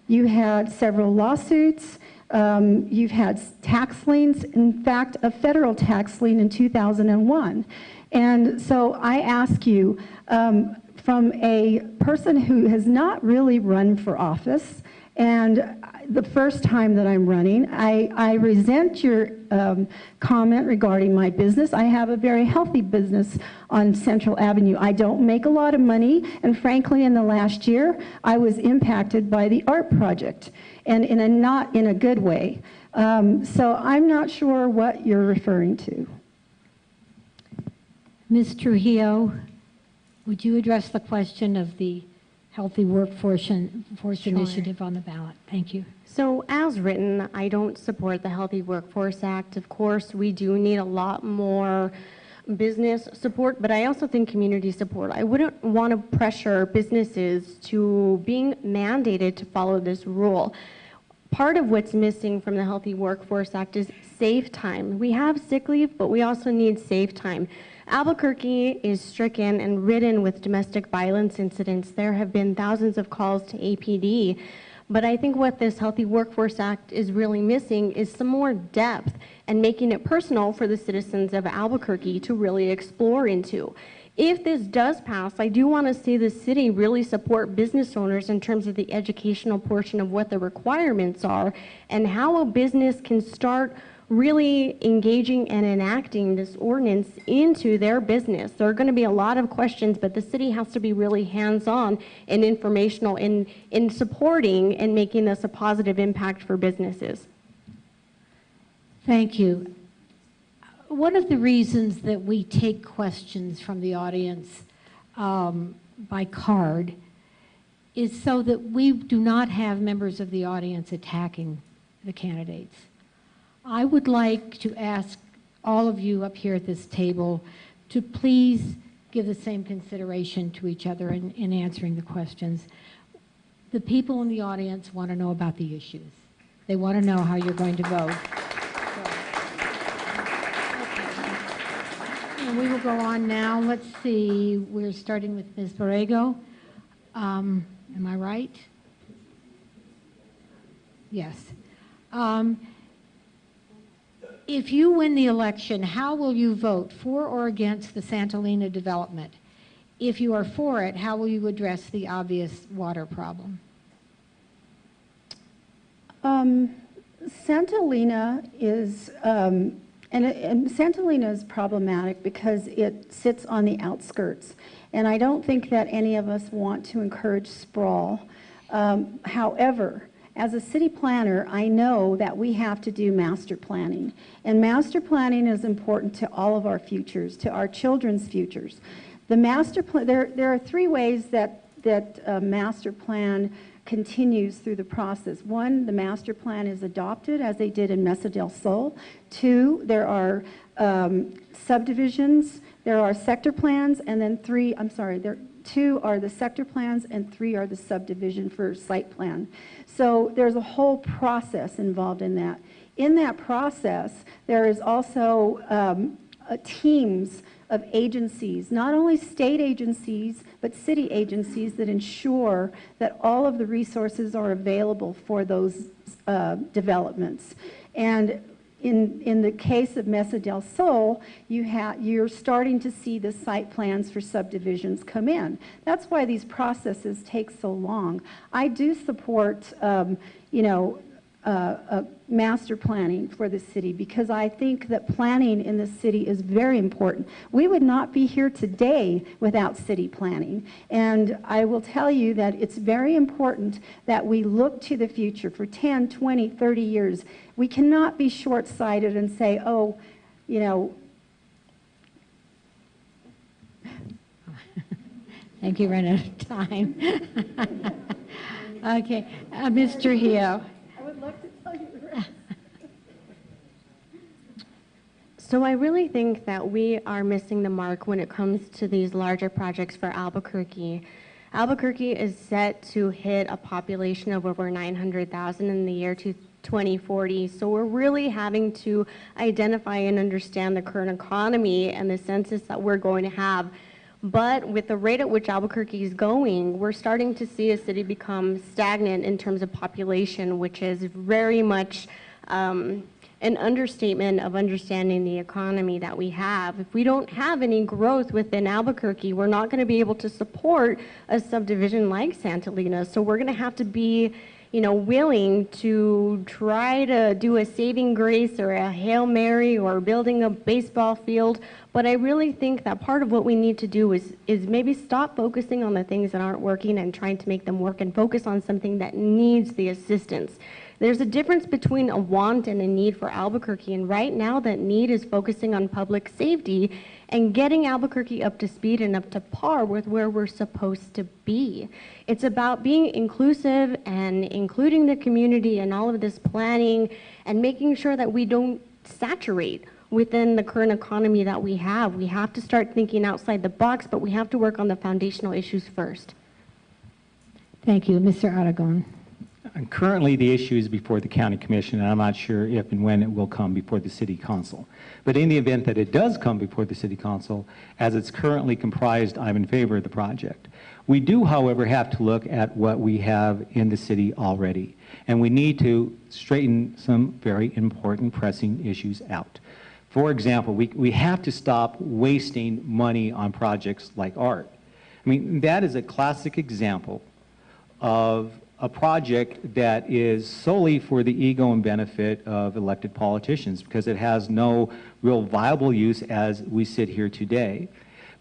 you had several lawsuits, you've had tax liens, in fact a federal tax lien in 2001. And so I ask you, from a person who has not really run for office, and the first time that I'm running, I resent your comment regarding my business. I have a very healthy business on Central Avenue. I don't make a lot of money, and frankly, in the last year, I was impacted by the art project, and not in a good way. So I'm not sure what you're referring to. Ms. Trujillo, would you address the question of the Healthy Workforce Initiative on the ballot? Thank you. So as written, I don't support the Healthy Workforce Act. Of course, we do need a lot more business support, but I also think community support. I wouldn't want to pressure businesses to being mandated to follow this rule. Part of what's missing from the Healthy Workforce Act is safe time. We have sick leave, but we also need safe time. Albuquerque is stricken and ridden with domestic violence incidents. There have been thousands of calls to APD, But I think what this Healthy Workforce Act is really missing is some more depth and making it personal for the citizens of Albuquerque to really explore into. If this does pass, I do want to see the city really support business owners in terms of the educational portion of what the requirements are and how a business can start really engaging and enacting this ordinance into their business. There are going to be a lot of questions, but the city has to be really hands-on and informational in supporting and making this a positive impact for businesses. Thank you. One of the reasons that we take questions from the audience by card is so that we do not have members of the audience attacking the candidates. I would like to ask all of you up here at this table to please give the same consideration to each other in answering the questions. The people in the audience want to know about the issues. They want to know how you're going to vote. And we will go on now. Let's see. We're starting with Ms. Borrego. Am I right? Yes. If you win the election, how will you vote, for or against the Santa Elena development? If you are for it, how will you address the obvious water problem? Santa Elena is, and Santa Elena is problematic because it sits on the outskirts. And I don't think that any of us want to encourage sprawl. However, as a city planner, I know that we have to do master planning. And master planning is important to all of our futures, to our children's futures. The master plan, there are three ways that master plan continues through the process. One, the master plan is adopted, as they did in Mesa del Sol. Two, there are subdivisions, there are sector plans, and then two are the sector plans, and three are the subdivision for site plan. So there's a whole process involved in that. In that process, there is also teams of agencies, not only state agencies, but city agencies that ensure that all of the resources are available for those developments. And in the case of Mesa del Sol, you're starting to see the site plans for subdivisions come in. That's why these processes take so long. I do support, master planning for the city because I think that planning in the city is very important. We would not be here today without city planning. And I will tell you that it's very important that we look to the future for 10, 20, 30 years. We cannot be short-sighted and say, oh, Thank you, ran out of time. Okay, Mr. Hio. I would love to tell you the rest. So I really think that we are missing the mark when it comes to these larger projects for Albuquerque. Albuquerque is set to hit a population of over 900,000 in the year 2040. So we're really having to identify and understand the current economy and the census that we're going to have. But with the rate at which Albuquerque is going, we're starting to see a city become stagnant in terms of population, which is very much an understatement of understanding the economy that we have. If we don't have any growth within Albuquerque, we're not going to be able to support a subdivision like Santa Elena. So we're going to have to be, willing to try to do a saving grace or a Hail Mary or building a baseball field. But I really think that part of what we need to do is maybe stop focusing on the things that aren't working and trying to make them work and focus on something that needs the assistance. There's a difference between a want and a need for Albuquerque, and right now that need is focusing on public safety and getting Albuquerque up to speed and up to par with where we're supposed to be. It's about being inclusive and including the community in all of this planning and making sure that we don't saturate within the current economy that we have. We have to start thinking outside the box, but we have to work on the foundational issues first. Thank you. Mr. Aragon. And currently, the issue is before the county commission, and I'm not sure if and when it will come before the city council. But in the event that it does come before the city council, as it's currently comprised, I'm in favor of the project. We do, however, have to look at what we have in the city already, and we need to straighten some very important pressing issues out. For example, we have to stop wasting money on projects like art. I mean, that is a classic example of a project that is solely for the ego and benefit of elected politicians because it has no real viable use as we sit here today.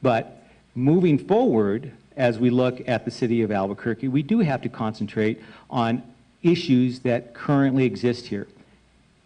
But moving forward, as we look at the city of Albuquerque, we do have to concentrate on issues that currently exist here.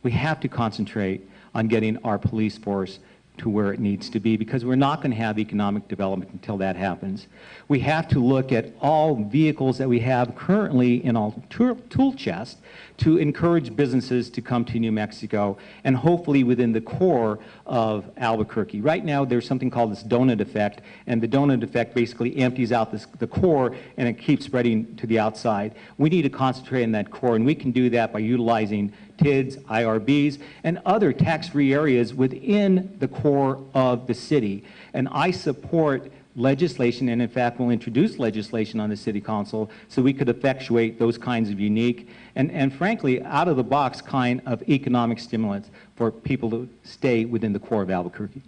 We have to concentrate on getting our police force to where it needs to be because we're not going to have economic development until that happens. We have to look at all vehicles that we have currently in our tool chest to encourage businesses to come to New Mexico and hopefully within the core of Albuquerque. Right now there's something called this donut effect, and the donut effect basically empties out the core and it keeps spreading to the outside. We need to concentrate on that core, and we can do that by utilizing TIDs, IRBs, and other tax-free areas within the core of the city. And I support legislation, and in fact will introduce legislation on the city council so we could effectuate those kinds of unique and frankly out-of-the-box kind of economic stimulants for people to stay within the core of Albuquerque.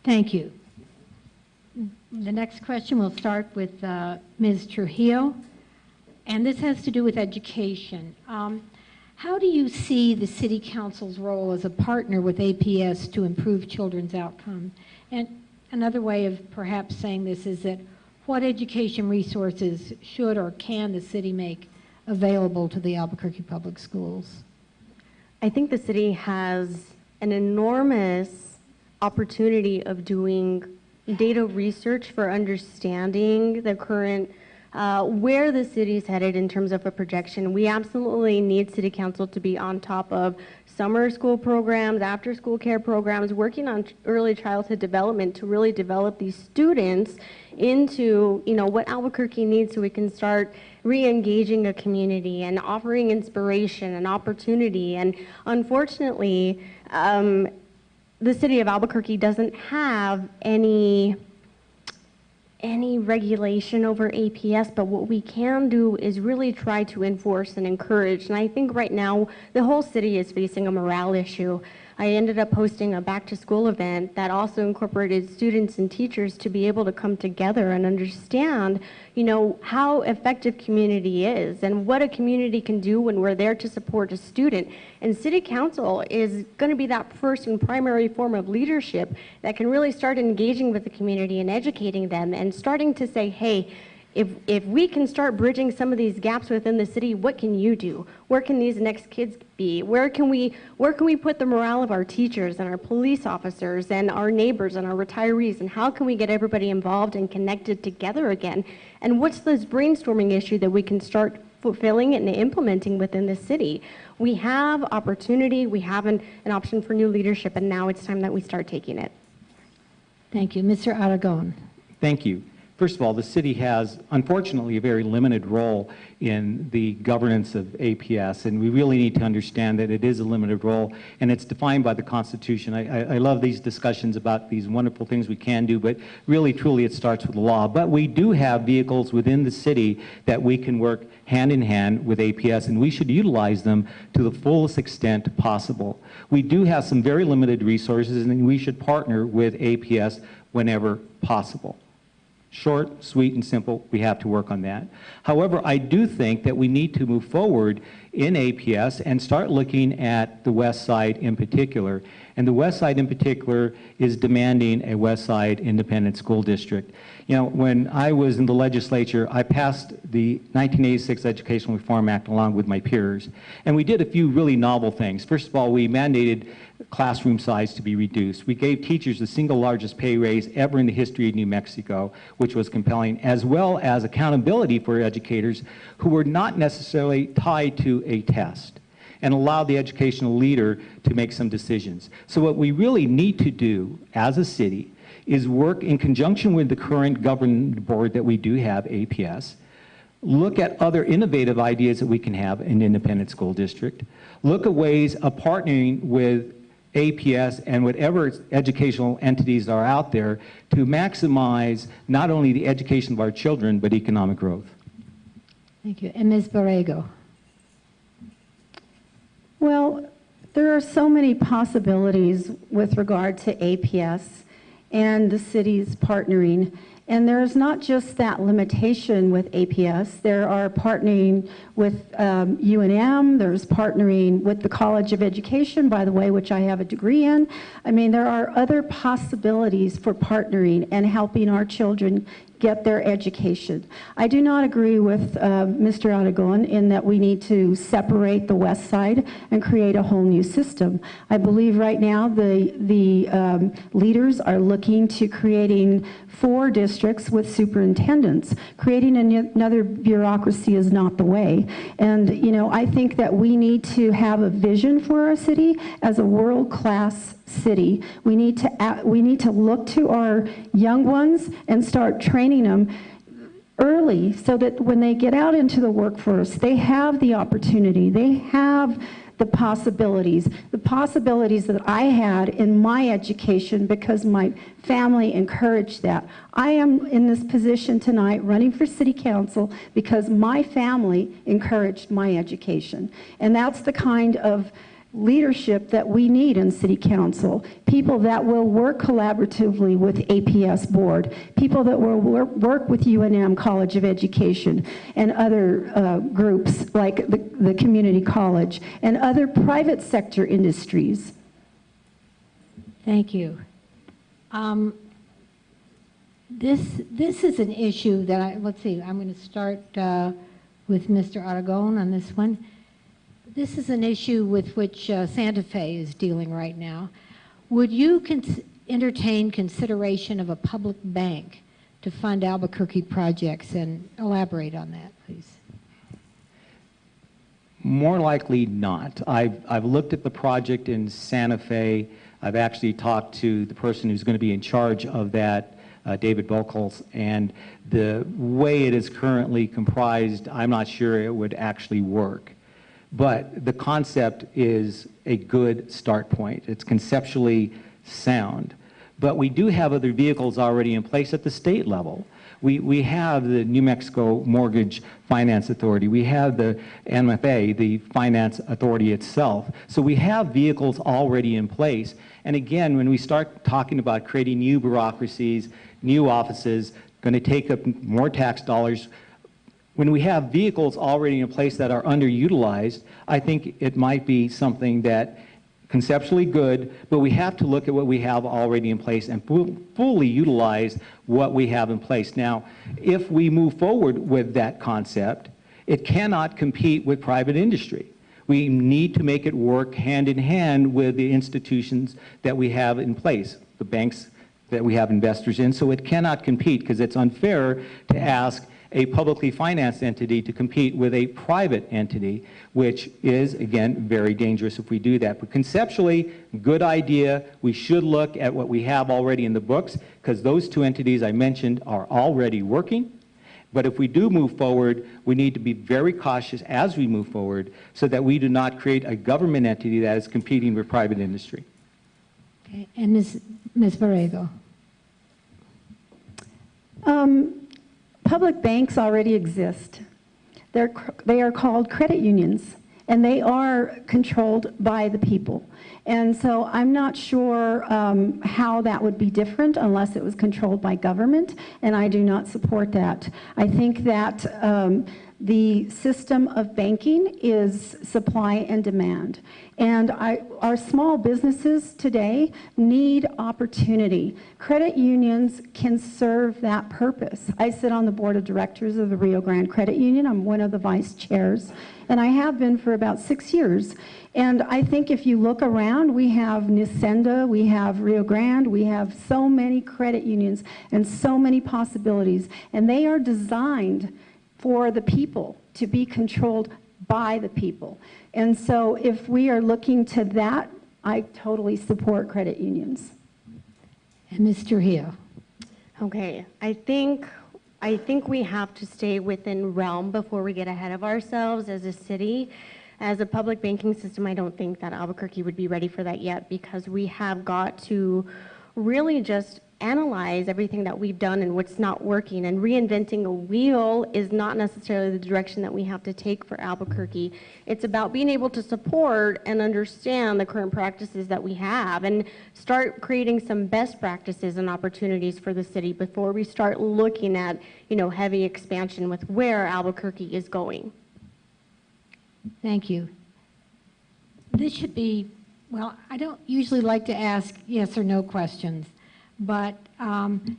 Thank you. The next question will start with Ms. Trujillo, and this has to do with education. How do you see the City Council's role as a partner with APS to improve children's outcome? And another way of perhaps saying this is that what education resources should or can the city make available to the Albuquerque Public Schools? I think the city has an enormous opportunity of doing data research for understanding the current where the city is headed in terms of a projection. We absolutely need City Council to be on top of summer school programs, after school care programs, working on early childhood development to really develop these students into, you know, what Albuquerque needs so we can start re-engaging a community and offering inspiration and opportunity. And unfortunately, the city of Albuquerque doesn't have any regulation over APS, but what we can do is really try to enforce and encourage. And I think right now the whole city is facing a morale issue. I ended up hosting a back-to-school event that also incorporated students and teachers to be able to come together and understand, you know, how effective community is and what a community can do when we're there to support a student. And City Council is going to be that first and primary form of leadership that can really start engaging with the community and educating them and starting to say, hey, if we can start bridging some of these gaps within the city, what can you do? Where can these next kids be? Where can we put the morale of our teachers and our police officers and our neighbors and our retirees? And how can we get everybody involved and connected together again? And what's this brainstorming issue that we can start fulfilling and implementing within the city? We have opportunity, we have an option for new leadership, and now it's time that we start taking it. Thank you. Mr. Aragon. Thank you. First of all, the city has, unfortunately, a very limited role in the governance of APS, and we really need to understand that it is a limited role, and it's defined by the Constitution. I love these discussions about these wonderful things we can do, but really, truly, it starts with the law. But we do have vehicles within the city that we can work hand in hand with APS, and we should utilize them to the fullest extent possible. We do have some very limited resources, and we should partner with APS whenever possible. Short, sweet, and simple, we have to work on that. However, I do think that we need to move forward in APS and start looking at the West Side in particular. And the West Side in particular is demanding a West Side independent school district. You know, when I was in the legislature, I passed the 1986 Educational Reform Act along with my peers. And we did a few really novel things. First of all, we mandated classroom size to be reduced. We gave teachers the single largest pay raise ever in the history of New Mexico, which was compelling, as well as accountability for educators who were not necessarily tied to a test, and allow the educational leader to make some decisions. So what we really need to do as a city is work in conjunction with the current governing board that we do have, APS, Look at other innovative ideas that we can have in independent school district. Look at ways of partnering with APS and whatever educational entities are out there to maximize not only the education of our children, but economic growth. Thank you. And Ms. Borrego. Well, there are so many possibilities with regard to APS and the city's partnering. And there's not just that limitation with APS. There are partnering with UNM. There's partnering with the College of Education, by the way, which I have a degree in. I mean, there are other possibilities for partnering and helping our children get their education. I do not agree with Mr. Aragon in that we need to separate the west side and create a whole new system. I believe right now the leaders are looking to creating 4 districts with superintendents. Creating another bureaucracy is not the way. And you know, I think that we need to have a vision for our city as a world-class city. We need to look to our young ones and start training them early so that when they get out into the workforce, they have the opportunity, they have the possibilities that I had in my education because my family encouraged that. I am in this position tonight running for city council because my family encouraged my education. And that's the kind of leadership that we need in city council, people that will work collaboratively with APS board, people that will work with UNM College of Education and other groups like the community college and other private sector industries. Thank you. This is an issue that let's see, I'm going to start with Mr. Aragon on this one. This is an issue with which Santa Fe is dealing right now. Would you entertain consideration of a public bank to fund Albuquerque projects, and elaborate on that, please? More likely not. I've looked at the project in Santa Fe. I've actually talked to the person who's going to be in charge of that, David Buchholz, and the way it is currently comprised, I'm not sure it would actually work. But the concept is a good start point. It's conceptually sound. But we do have other vehicles already in place at the state level. We have the New Mexico Mortgage Finance Authority. We have the NMFA, the finance authority itself. So we have vehicles already in place. And again, when we start talking about creating new bureaucracies, new offices, going to take up more tax dollars, when we have vehicles already in place that are underutilized, I think it might be something that conceptually good, but we have to look at what we have already in place and fully utilize what we have in place. Now, if we move forward with that concept, it cannot compete with private industry. We need to make it work hand in hand with the institutions that we have in place, the banks that we have investors in, so it cannot compete because it's unfair to ask a publicly financed entity to compete with a private entity, which is, again, very dangerous if we do that. But conceptually, good idea. We should look at what we have already in the books, because those 2 entities I mentioned are already working. But if we do move forward, we need to be very cautious as we move forward so that we do not create a government entity that is competing with private industry. Okay. And Ms. Borrego. Public banks already exist. They are called credit unions, and they are controlled by the people. And so I'm not sure how that would be different unless it was controlled by government, and I do not support that. I think that the system of banking is supply and demand. And our small businesses today need opportunity. Credit unions can serve that purpose. I sit on the board of directors of the Rio Grande Credit Union. I'm one of the vice chairs, and I have been for about 6 years. And I think if you look around, we have Nisenda, we have Rio Grande, we have so many credit unions and so many possibilities. And they are designed for the people, to be controlled by the people. And so if we are looking to that, I totally support credit unions. And Mr. Hill. Okay, I think I think we have to stay within realm before we get ahead of ourselves as a city. As a public banking system, I don't think that Albuquerque would be ready for that yet, because we have got to really just analyze everything that we've done and what's not working, and reinventing a wheel is not necessarily the direction that we have to take for Albuquerque. It's about being able to support and understand the current practices that we have and start creating some best practices and opportunities for the city before we start looking at, heavy expansion with where Albuquerque is going. Thank you. This should be, well, I don't usually like to ask yes or no questions, but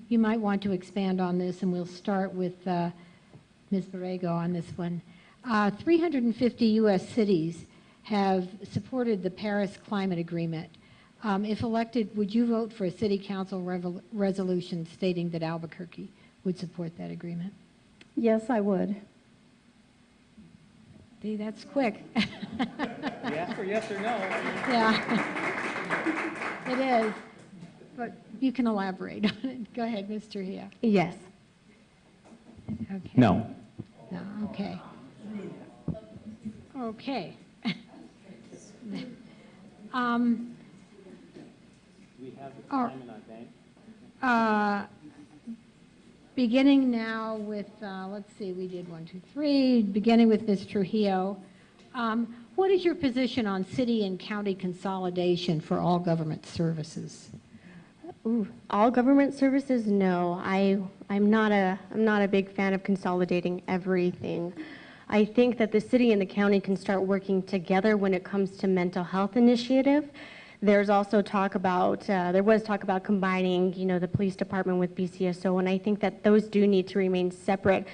you might want to expand on this, and we'll start with Ms. Borrego on this one. 350 U.S. cities have supported the Paris Climate Agreement. If elected, would you vote for a city council resolution stating that Albuquerque would support that agreement? Yes, I would. See, that's quick. Yes or yes or no? Yeah, it is. But you can elaborate on it. Go ahead, Mr. Hia. Yes. Okay. No. No, okay. Okay. We have the All- time in our bank. Beginning now with, let's see, we did 1, 2, 3, beginning with Ms. Trujillo. What is your position on city and county consolidation for all government services? Ooh, all government services? No, I'm not a big fan of consolidating everything. I think that the city and the county can start working together when it comes to mental health initiative. There's also talk about, there was talk about combining, the police department with BCSO, and I think that those do need to remain separate.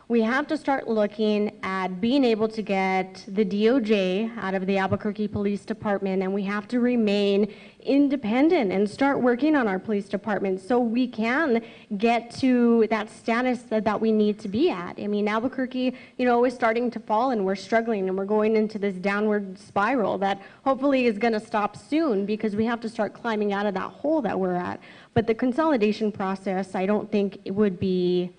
We have to start looking at being able to get the DOJ out of the Albuquerque Police Department, and we have to remain independent and start working on our police department so we can get to that status that we need to be at. I mean, Albuquerque, is starting to fall, and we're struggling, and we're going into this downward spiral that hopefully is going to stop soon, because we have to start climbing out of that hole that we're at. But the consolidation process, I don't think it would be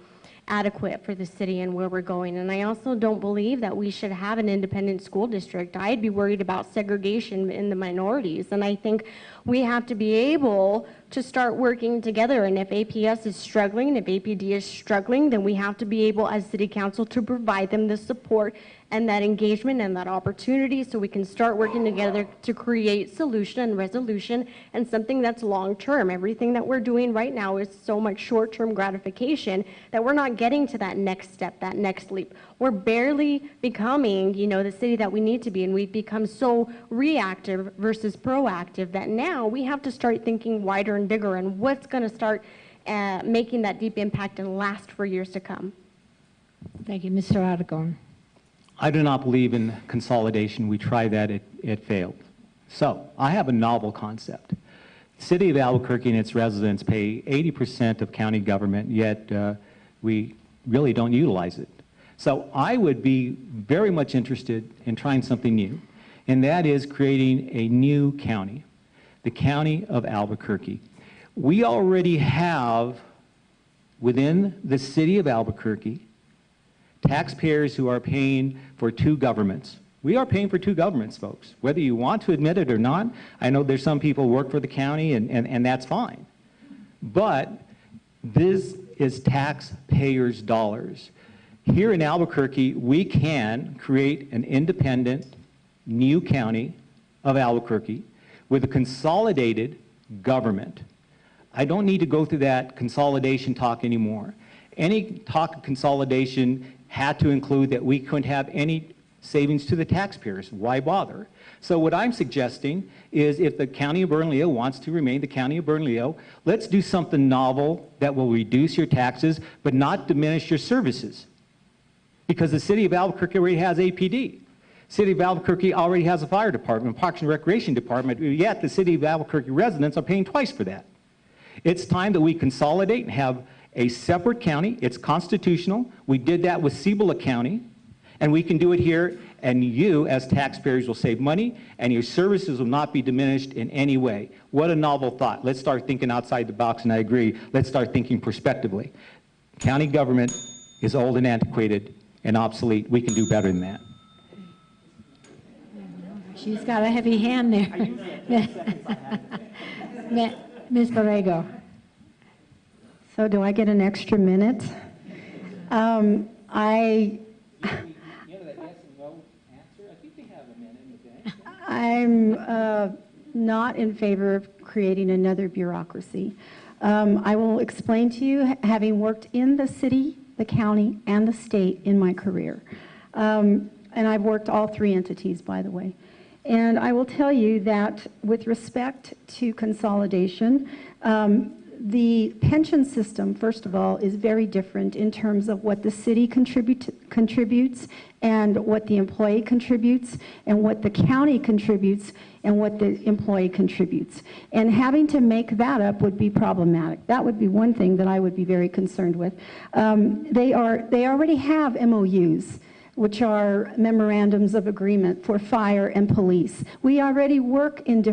adequate for the city and where we're going. And I also don't believe that we should have an independent school district. I'd be worried about segregation in the minorities. And I think we have to be able to start working together. And if APS is struggling, if APD is struggling, then we have to be able as city council to provide them the support and that engagement and that opportunity so we can start working together to create solution and resolution and something that's long-term. Everything that we're doing right now is so much short-term gratification that we're not getting to that next step, that next leap. We're barely becoming, the city that we need to be, and we've become so reactive versus proactive that now we have to start thinking wider and bigger and what's going to start making that deep impact and last for years to come. Thank you. Mr. Aragon. I do not believe in consolidation. We tried that, it failed. So I have a novel concept. The city of Albuquerque and its residents pay 80% of county government, yet we really don't utilize it. So I would be very much interested in trying something new, and that is creating a new county, the county of Albuquerque. We already have within the city of Albuquerque taxpayers who are paying for two governments. We are paying for two governments, folks, whether you want to admit it or not. I know there's some people who work for the county, and that's fine. But this is taxpayers' dollars. Here in Albuquerque, we can create an independent new county of Albuquerque with a consolidated government. I don't need to go through that consolidation talk anymore. Any talk of consolidation had to include that we couldn't have any savings to the taxpayers. Why bother? So what I'm suggesting is if the County of Bernalillo wants to remain the County of Bernalillo, let's do something novel that will reduce your taxes but not diminish your services. Because the city of Albuquerque already has APD. City of Albuquerque already has a fire department, Parks and Recreation department, yet the city of Albuquerque residents are paying twice for that. It's time that we consolidate and have a separate county. It's constitutional. We did that with Cibola County, and we can do it here, and you as taxpayers will save money, and your services will not be diminished in any way. What a novel thought. Let's start thinking outside the box, and I agree. Let's start thinking prospectively. County government is old and antiquated and obsolete. We can do better than that. She's got a heavy hand there. Ms. Borrego. So do I get an extra minute? I'm not in favor of creating another bureaucracy. I will explain to you, having worked in the city, the county, and the state in my career. And I've worked all three entities, by the way. And I will tell you that with respect to consolidation, the pension system, first of all, is very different in terms of what the city contributes and what the employee contributes and what the county contributes and what the employee contributes. And having to make that up would be problematic. That would be one thing that I would be very concerned with. They already have MOUs, which are memorandums of agreement for fire and police. We already work in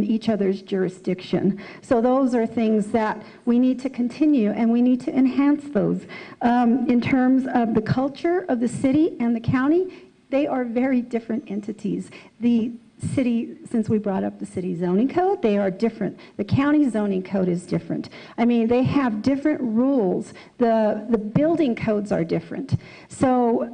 each other's jurisdiction. So those are things that we need to continue, and we need to enhance those. In terms of the culture of the city and the county, they are very different entities. The city, since we brought up the city zoning code, they are different. The county zoning code is different. I mean, they have different rules. The building codes are different. So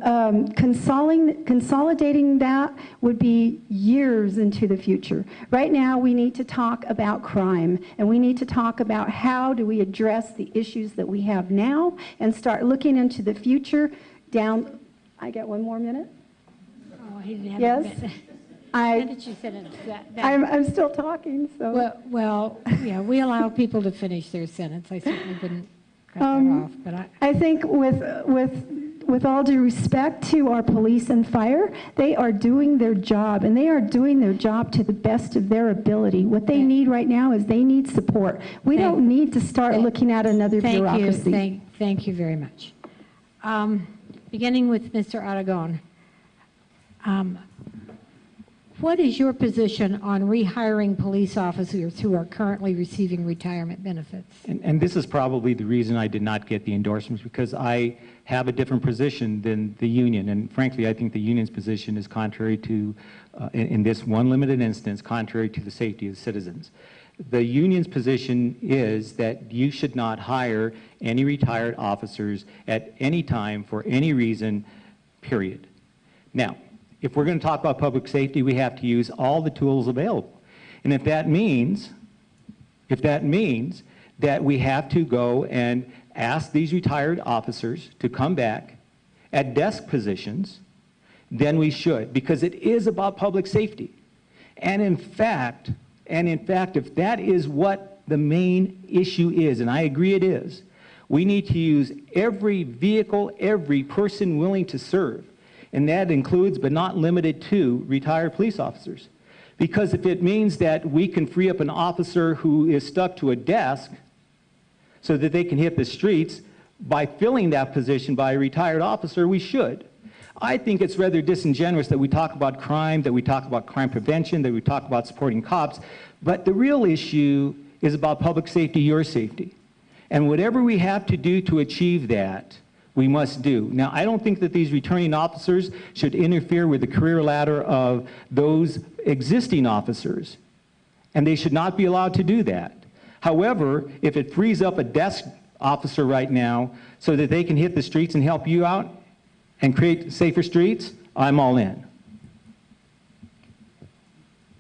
consolidating that would be years into the future. Right now, we need to talk about crime, and we need to talk about how do we address the issues that we have now and start looking into the future down. I get one more minute? Oh, he didn't have Yes? a minute. Finish your sentence. I'm still talking, so. Well, yeah, we allow people to finish their sentence. I certainly wouldn't cut that off, but I think with all due respect to our police and fire, they are doing their job, and they are doing their job to the best of their ability. What they need right now is they need support. We don't need to start looking at another bureaucracy. Thank you very much. Beginning with Mr. Aragon. What is your position on rehiring police officers who are currently receiving retirement benefits? And this is probably the reason I did not get the endorsements, because I have a different position than the union. And frankly, I think the union's position is contrary to, in this one limited instance, contrary to the safety of citizens. The union's position is that you should not hire any retired officers at any time for any reason, period. Now, if we're going to talk about public safety, we have to use all the tools available. And if that means that we have to go and ask these retired officers to come back at desk positions, then we should, because it is about public safety. And in fact, if that is what the main issue is, and I agree it is, we need to use every vehicle, every person willing to serve. And that includes, but not limited to, retired police officers. Because if it means that we can free up an officer who is stuck to a desk so that they can hit the streets by filling that position by a retired officer, we should. I think it's rather disingenuous that we talk about crime, that we talk about crime prevention, that we talk about supporting cops, but the real issue is about public safety, your safety. And whatever we have to do to achieve that, we must do. Now, I don't think that these returning officers should interfere with the career ladder of those existing officers, and they should not be allowed to do that. However, if it frees up a desk officer right now so that they can hit the streets and help you out and create safer streets, I'm all in.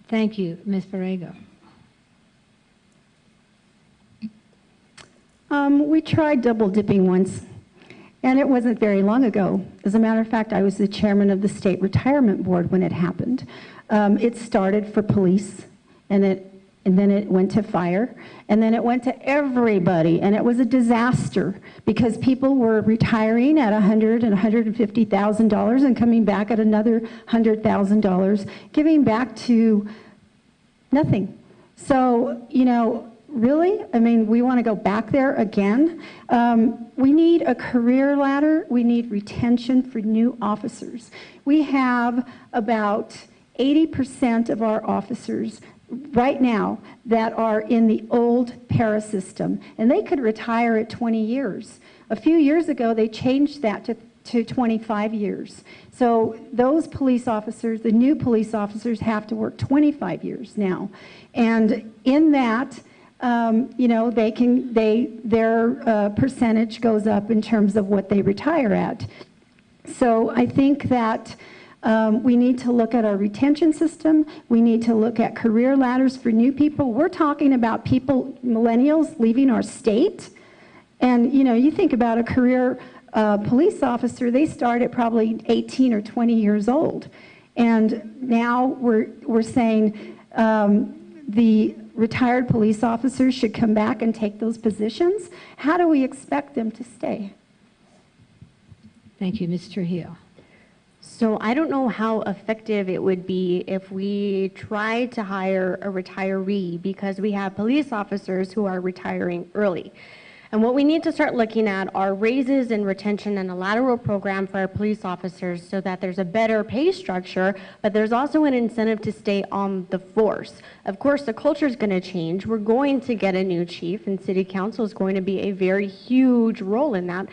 Thank you. Ms. Borrego. We tried double dipping once. And it wasn't very long ago. As a matter of fact, I was the chairman of the state retirement board when it happened. It started for police, and then it went to fire, and then it went to everybody, and it was a disaster because people were retiring at $100,000 and $150,000 and coming back at another $100,000, giving back to nothing. So, you know, really? I mean, we want to go back there again? We need a career ladder. We need retention for new officers. We have about 80% of our officers right now that are in the old para system, and they could retire at 20 years. A few years ago, they changed that to 25 years. So those police officers, the new police officers, have to work 25 years now. And in that, you know, their percentage goes up in terms of what they retire at. So I think that we need to look at our retention system. We need to look at career ladders for new people. We're talking about people, millennials, leaving our state. And, you know, you think about a career police officer, they start at probably 18 or 20 years old. And now we're saying the retired police officers should come back and take those positions. How do we expect them to stay? Thank you, Ms. Trujillo. So I don't know how effective it would be if we tried to hire a retiree, because we have police officers who are retiring early. And what we need to start looking at are raises and retention and a lateral program for our police officers so that there's a better pay structure, but there's also an incentive to stay on the force. Of course, the culture is going to change. We're going to get a new chief, and city council is going to be a very huge role in that.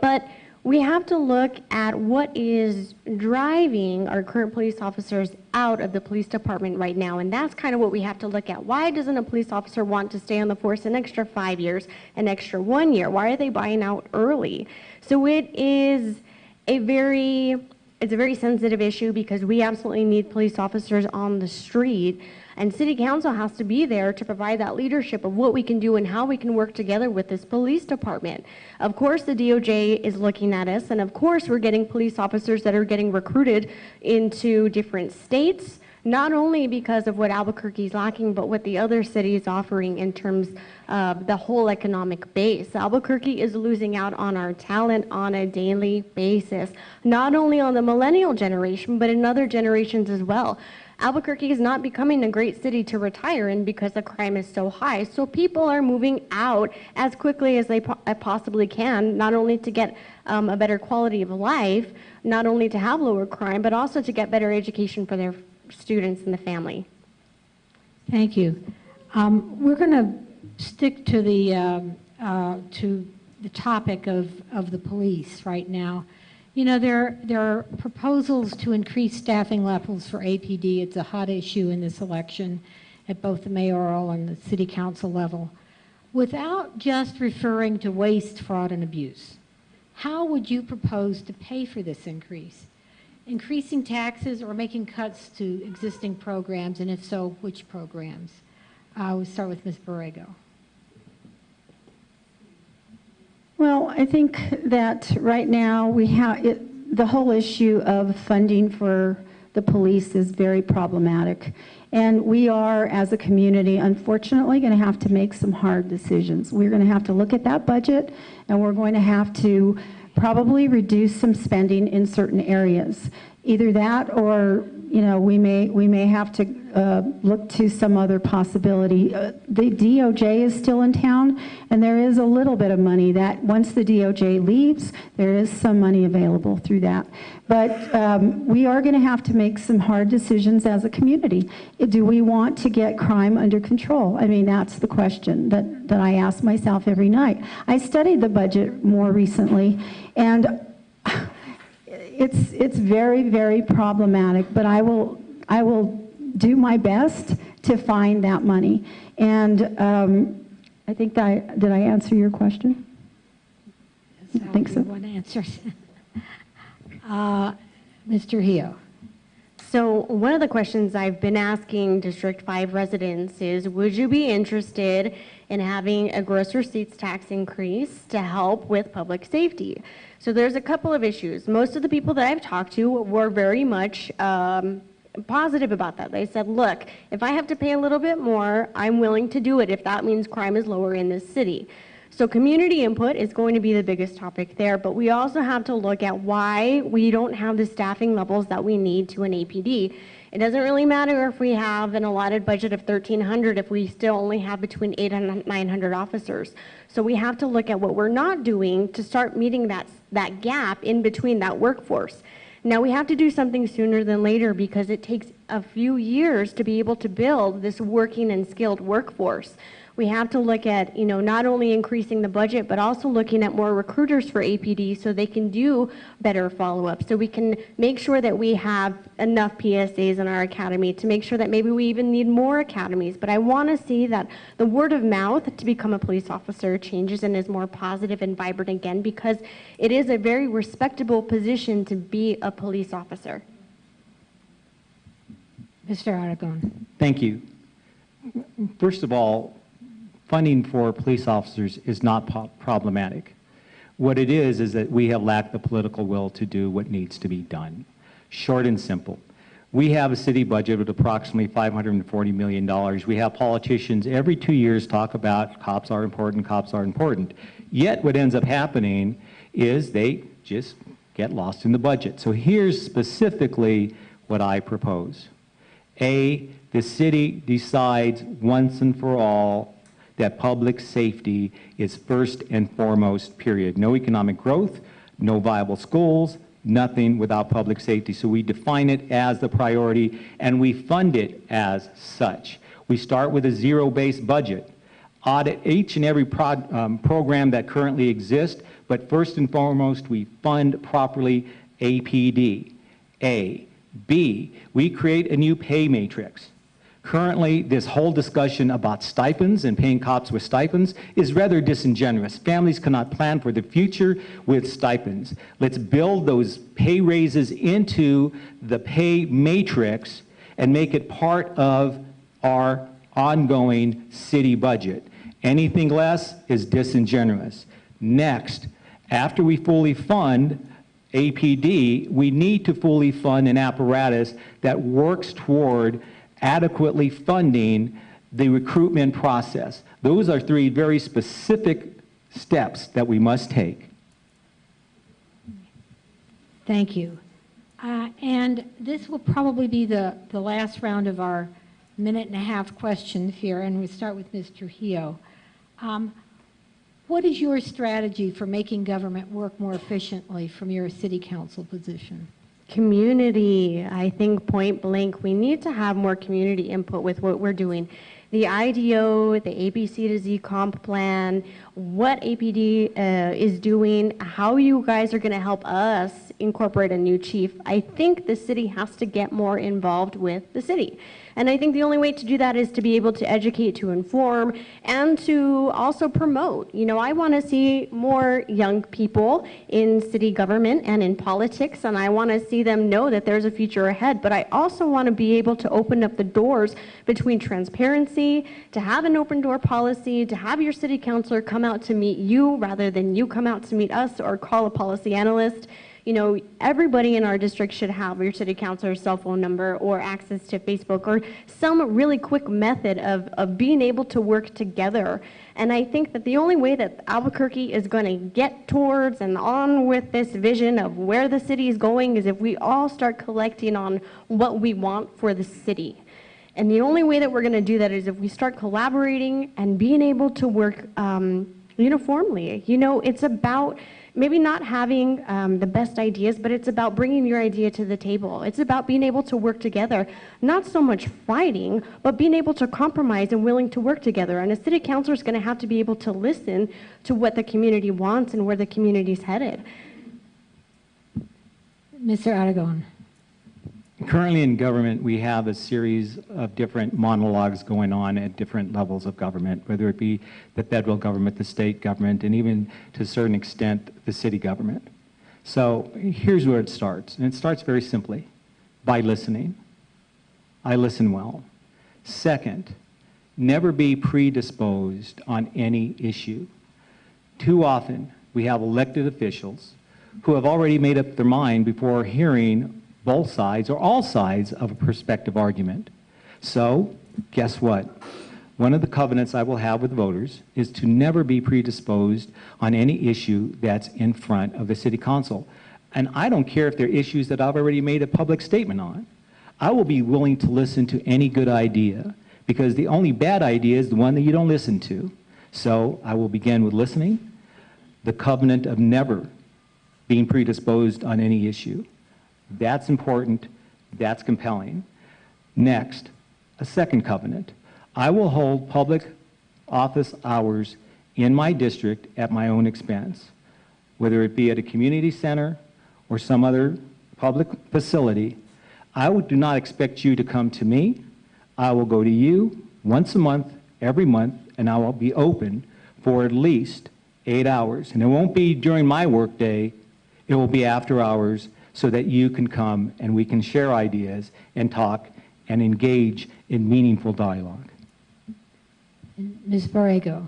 But we have to look at what is driving our current police officers out of the police department right now, and that's kind of what we have to look at. Why doesn't a police officer want to stay on the force an extra 5 years, an extra 1 year? Why are they buying out early? So it's a very sensitive issue, because we absolutely need police officers on the street. And city council has to be there to provide that leadership of what we can do and how we can work together with this police department. Of course, the DOJ is looking at us, and of course, we're getting police officers that are getting recruited into different states, not only because of what Albuquerque is lacking, but what the other cities offering in terms of the whole economic base. Albuquerque is losing out on our talent on a daily basis, not only on the millennial generation, but in other generations as well. Albuquerque is not becoming a great city to retire in because the crime is so high. So people are moving out as quickly as they possibly can, not only to get a better quality of life, not only to have lower crime, but also to get better education for their students and the family. Thank you. We're going to stick to the topic of the police right now. You know, there are proposals to increase staffing levels for APD. It's a hot issue in this election at both the mayoral and the city council level. Without just referring to waste, fraud, and abuse, how would you propose to pay for this increase? Increasing taxes or making cuts to existing programs, and if so, which programs? We'll start with Ms. Borrego. Well, I think that right now we have the whole issue of funding for the police is very problematic. And we are, as a community, unfortunately, going to have to make some hard decisions. We're going to have to look at that budget, and we're going to have to probably reduce some spending in certain areas. Either that, or you know, we may have to look to some other possibility. The DOJ is still in town, and there is a little bit of money that once the DOJ leaves, there is some money available through that. But we are going to have to make some hard decisions as a community. Do we want to get crime under control? I mean, that's the question that I ask myself every night. I studied the budget more recently, and it's very, very problematic, but I will do my best to find that money. And I think did I answer your question? Yes, I think so. One answer. Mr. Hio. So one of the questions I've been asking District 5 residents is, would you be interested in having a gross receipts tax increase to help with public safety? So there's a couple of issues. Most of the people that I've talked to were very much positive about that. They said, look, if I have to pay a little bit more, I'm willing to do it if that means crime is lower in this city. So community input is going to be the biggest topic there, but we also have to look at why we don't have the staffing levels that we need to an APD. It doesn't really matter if we have an allotted budget of 1,300 if we still only have between 800 and 900 officers. So we have to look at what we're not doing to start meeting that gap in between that workforce. Now we have to do something sooner than later because it takes a few years to be able to build this working and skilled workforce. We have to look at, not only increasing the budget, but also looking at more recruiters for APD so they can do better follow-up. So we can make sure that we have enough PSAs in our academy to make sure that maybe we even need more academies. But I want to see that the word of mouth to become a police officer changes and is more positive and vibrant again, because it is a very respectable position to be a police officer. Mr. Aragon. Thank you. First of all, funding for police officers is not problematic. What it is that we have lacked the political will to do what needs to be done. Short and simple. We have a city budget of approximately $540 million. We have politicians every 2 years talk about cops are important, cops are important. Yet what ends up happening is they just get lost in the budget. So here's specifically what I propose. A, the city decides once and for all that public safety is first and foremost, period. No economic growth, no viable schools, nothing without public safety. So we define it as the priority and we fund it as such. We start with a zero-based budget. Audit each and every program that currently exists, but first and foremost, we fund properly APD. A. B, we create a new pay matrix. Currently, this whole discussion about stipends and paying cops with stipends is rather disingenuous. Families cannot plan for the future with stipends. Let's build those pay raises into the pay matrix and make it part of our ongoing city budget. Anything less is disingenuous. Next, after we fully fund APD, we need to fully fund an apparatus that works toward adequately funding the recruitment process. Those are three very specific steps that we must take. Thank you. And this will probably be the last round of our minute-and-a-half questions here, and we start with Ms. Trujillo. What is your strategy for making government work more efficiently from your city council position? Community, I think point blank, we need to have more community input with what we're doing. The IDO, the ABC to Z comp plan, what APD is doing, how you guys are going to help us incorporate a new chief. I think the city has to get more involved with the city. And I think the only way to do that is to be able to educate, to inform, and to also promote. I want to see more young people in city government and in politics, and I want to see them know that there's a future ahead. But I also want to be able to open up the doors between transparency, to have an open door policy, to have your city councilor come out to meet you rather than you come out to meet us or call a policy analyst. Everybody in our district should have your city councilor's cell phone number or access to Facebook or some really quick method of being able to work together. And I think that the only way that Albuquerque is going to get towards and on with this vision of where the city is going is if we all start collecting on what we want for the city. And the only way that we're going to do that is if we start collaborating and being able to work uniformly. It's about maybe not having the best ideas, but it's about bringing your idea to the table. It's about being able to work together, not so much fighting, but being able to compromise and willing to work together. And a city councilor is going to have to be able to listen to what the community wants and where the community's headed. Mr. Aragon. Currently in government, we have a series of different monologues going on at different levels of government, whether it be the federal government, the state government, and even to a certain extent, the city government. So here's where it starts, and it starts very simply, by listening. I listen well. Second, never be predisposed on any issue. Too often, we have elected officials who have already made up their mind before hearing both sides or all sides of a prospective argument. So, guess what? One of the covenants I will have with voters is to never be predisposed on any issue that's in front of the city council. And I don't care if they're issues that I've already made a public statement on. I will be willing to listen to any good idea, because the only bad idea is the one that you don't listen to. So I will begin with listening, the covenant of never being predisposed on any issue. That's important, that's compelling. Next, a second covenant. I will hold public office hours in my district at my own expense, whether it be at a community center or some other public facility. I do not expect you to come to me. I will go to you once a month, every month, and I will be open for at least 8 hours. And it won't be during my workday, it will be after hours so that you can come and we can share ideas and talk and engage in meaningful dialogue. Ms. Borrego.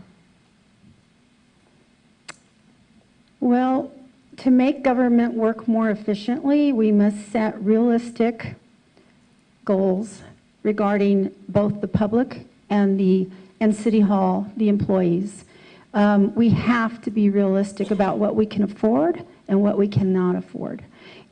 Well, to make government work more efficiently, we must set realistic goals regarding both the public and City Hall, the employees. We have to be realistic about what we can afford and what we cannot afford.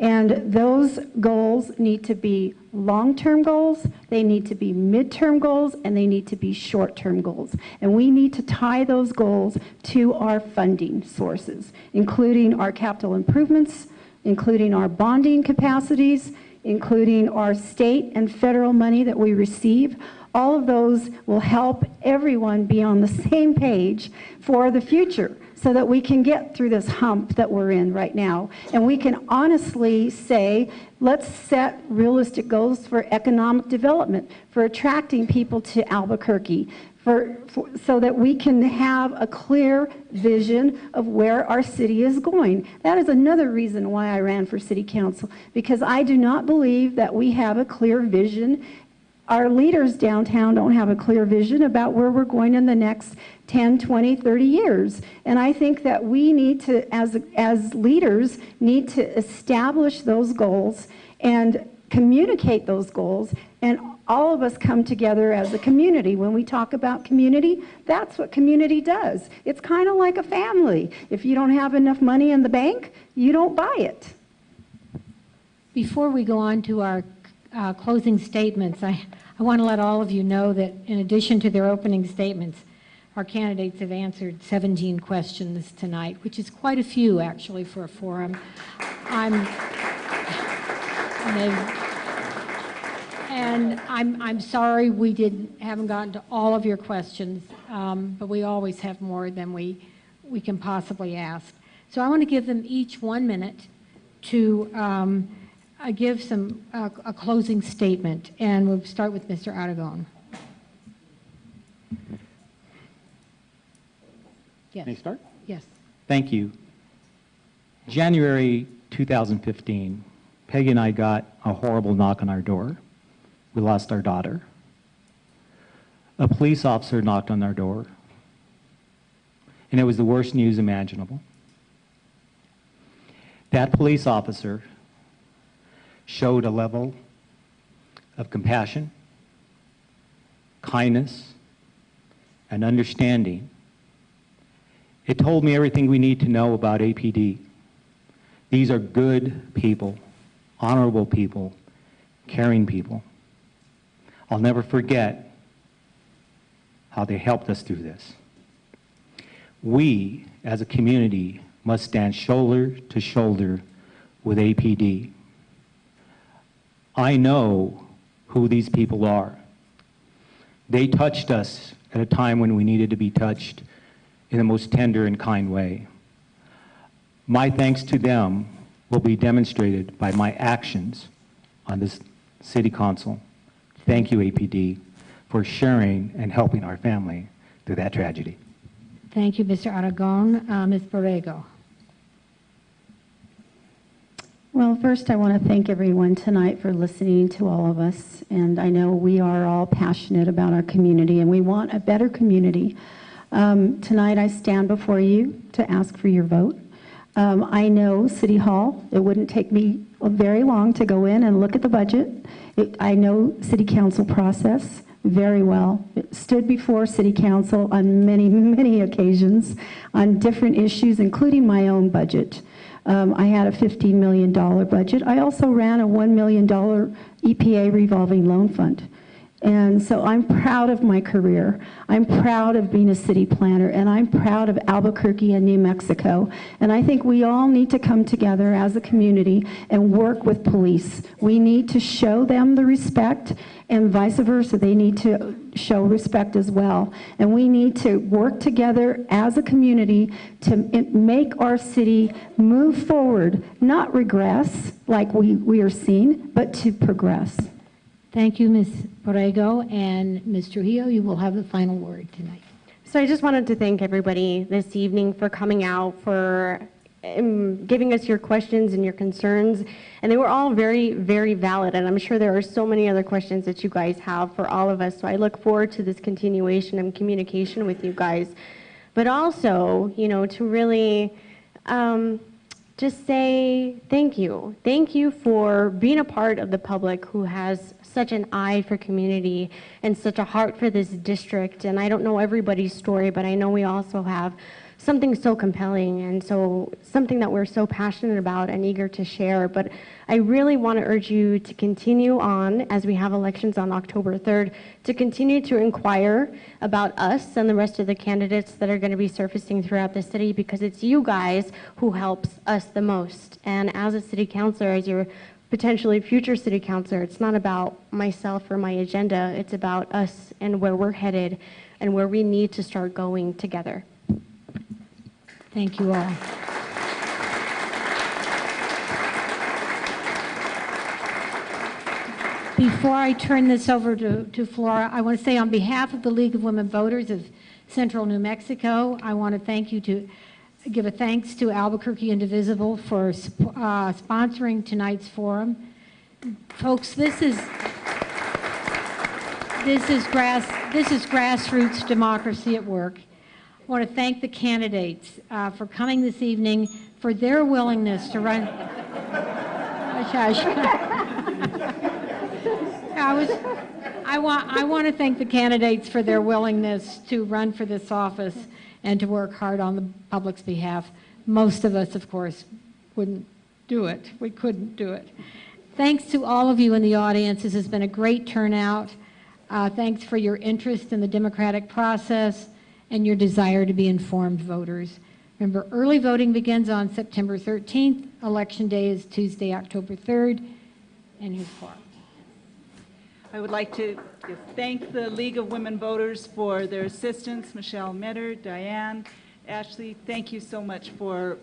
And those goals need to be long-term goals, they need to be mid-term goals, and they need to be short-term goals. And we need to tie those goals to our funding sources, including our capital improvements, including our bonding capacities, including our state and federal money that we receive. All of those will help everyone be on the same page for the future so that we can get through this hump that we're in right now. And we can honestly say, let's set realistic goals for economic development, for attracting people to Albuquerque, so that we can have a clear vision of where our city is going. That is another reason why I ran for city council, because I do not believe that we have a clear vision. Our leaders downtown don't have a clear vision about where we're going in the next 10, 20, 30 years. And I think that we need to, as leaders, need to establish those goals and communicate those goals, and all of us come together as a community. When we talk about community, that's what community does. It's kind of like a family. If you don't have enough money in the bank, you don't buy it. Before we go on to our closing statements, I want to let all of you know that in addition to their opening statements, our candidates have answered 17 questions tonight, which is quite a few actually for a forum. I'm sorry we haven't gotten to all of your questions, but we always have more than we can possibly ask. So I want to give them each 1 minute to give a closing statement, and we'll start with Mr. Aragon. Yes. May I start? Yes. Thank you. January 2015, Peggy and I got a horrible knock on our door. We lost our daughter. A police officer knocked on our door, and it was the worst news imaginable. That police officer showed a level of compassion, kindness, and understanding. It told me everything we need to know about APD. These are good people, honorable people, caring people. I'll never forget how they helped us through this. We, as a community, must stand shoulder to shoulder with APD. I know who these people are. They touched us at a time when we needed to be touched in the most tender and kind way. My thanks to them will be demonstrated by my actions on this city council. Thank you, APD, for sharing and helping our family through that tragedy. Thank you, Mr. Aragon. Ms. Borrego. Well, first I want to thank everyone tonight for listening to all of us. And I know we are all passionate about our community and we want a better community. Tonight I stand before you to ask for your vote. I know City Hall, it wouldn't take me very long to go in and look at the budget. I know City Council process very well. It stood before City Council on many, many occasions on different issues, including my own budget. I had a $15 million budget. I also ran a $1 million EPA revolving loan fund. And so I'm proud of my career. I'm proud of being a city planner, and I'm proud of Albuquerque and New Mexico. And I think we all need to come together as a community and work with police. We need to show them the respect, and vice versa. They need to show respect as well. And we need to work together as a community to make our city move forward, not regress like we are seeing, but to progress. Thank you, Ms. Borrego, and Ms. Trujillo, you will have the final word tonight. So I just wanted to thank everybody this evening for coming out, for giving us your questions and your concerns, and they were all very, very valid, and I'm sure there are so many other questions that you guys have for all of us, so I look forward to this continuation and communication with you guys. But also, you know, to really just say thank you. Thank you for being a part of the public who has such an eye for community and such a heart for this district. And I don't know everybody's story, but I know we also have something so compelling and so something that we're so passionate about and eager to share. But I really want to urge you to continue on as we have elections on October 3rd, to continue to inquire about us and the rest of the candidates that are going to be surfacing throughout the city, because it's you guys who helps us the most. And as a city councilor, as your potentially future city councilor, it's not about myself or my agenda, it's about us and where we're headed and where we need to start going together. Thank you all. Before I turn this over to Flora, I want to say on behalf of the League of Women Voters of Central New Mexico, I want to give a thanks to Albuquerque Indivisible for sponsoring tonight's forum. Folks, this is grassroots democracy at work. I want to thank the candidates for coming this evening, for their willingness to run. I want to thank the candidates for their willingness to run for this office and to work hard on the public's behalf. Most of us, of course, wouldn't do it. We couldn't do it. Thanks to all of you in the audience. This has been a great turnout. Thanks for your interest in the democratic process and your desire to be informed voters. Remember, early voting begins on September 13th. Election day is Tuesday, October 3rd. And here's Flora. I would like to thank the League of Women Voters for their assistance. Michelle Metter, Diane, Ashley, thank you so much for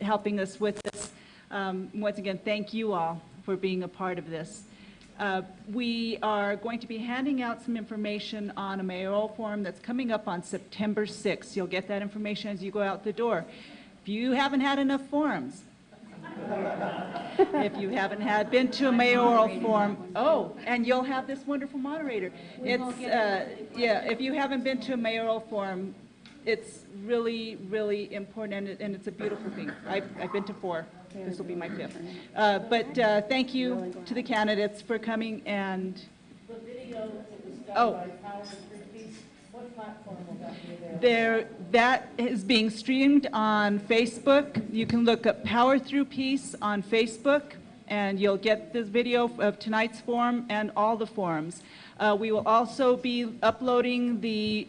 helping us with this. Once again, thank you all for being a part of this. We are going to be handing out some information on a mayoral forum that's coming up on September 6th. You'll get that information as you go out the door. If you haven't had enough forums, if you haven't been to a mayoral forum, and you'll have this wonderful moderator. If you haven't been to a mayoral forum, it's really, really important, and it's a beautiful thing. I've been to 4. This will be my 5th. But thank you to the candidates for coming, and the video what platform will that be there? That is being streamed on Facebook. You can look up Power Through Peace on Facebook, and you'll get this video of tonight's forum and all the forums. We will also be uploading the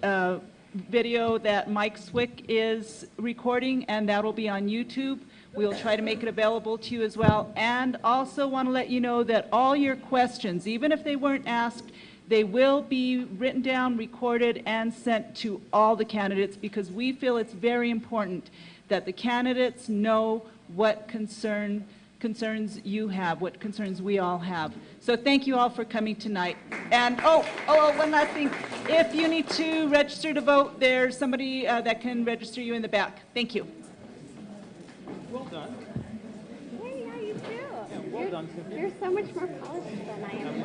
video that Mike Swick is recording, and that will be on YouTube. We'll try to make it available to you as well. And also want to let you know that all your questions, even if they weren't asked, they will be written down, recorded, and sent to all the candidates, because we feel it's very important that the candidates know what concerns you have, what concerns we all have. So thank you all for coming tonight. And one last thing. If you need to register to vote, there's somebody that can register you in the back. Thank you. Well done. Hey, how you do? Yeah, well done, Cynthia. You're so much more polished than I am.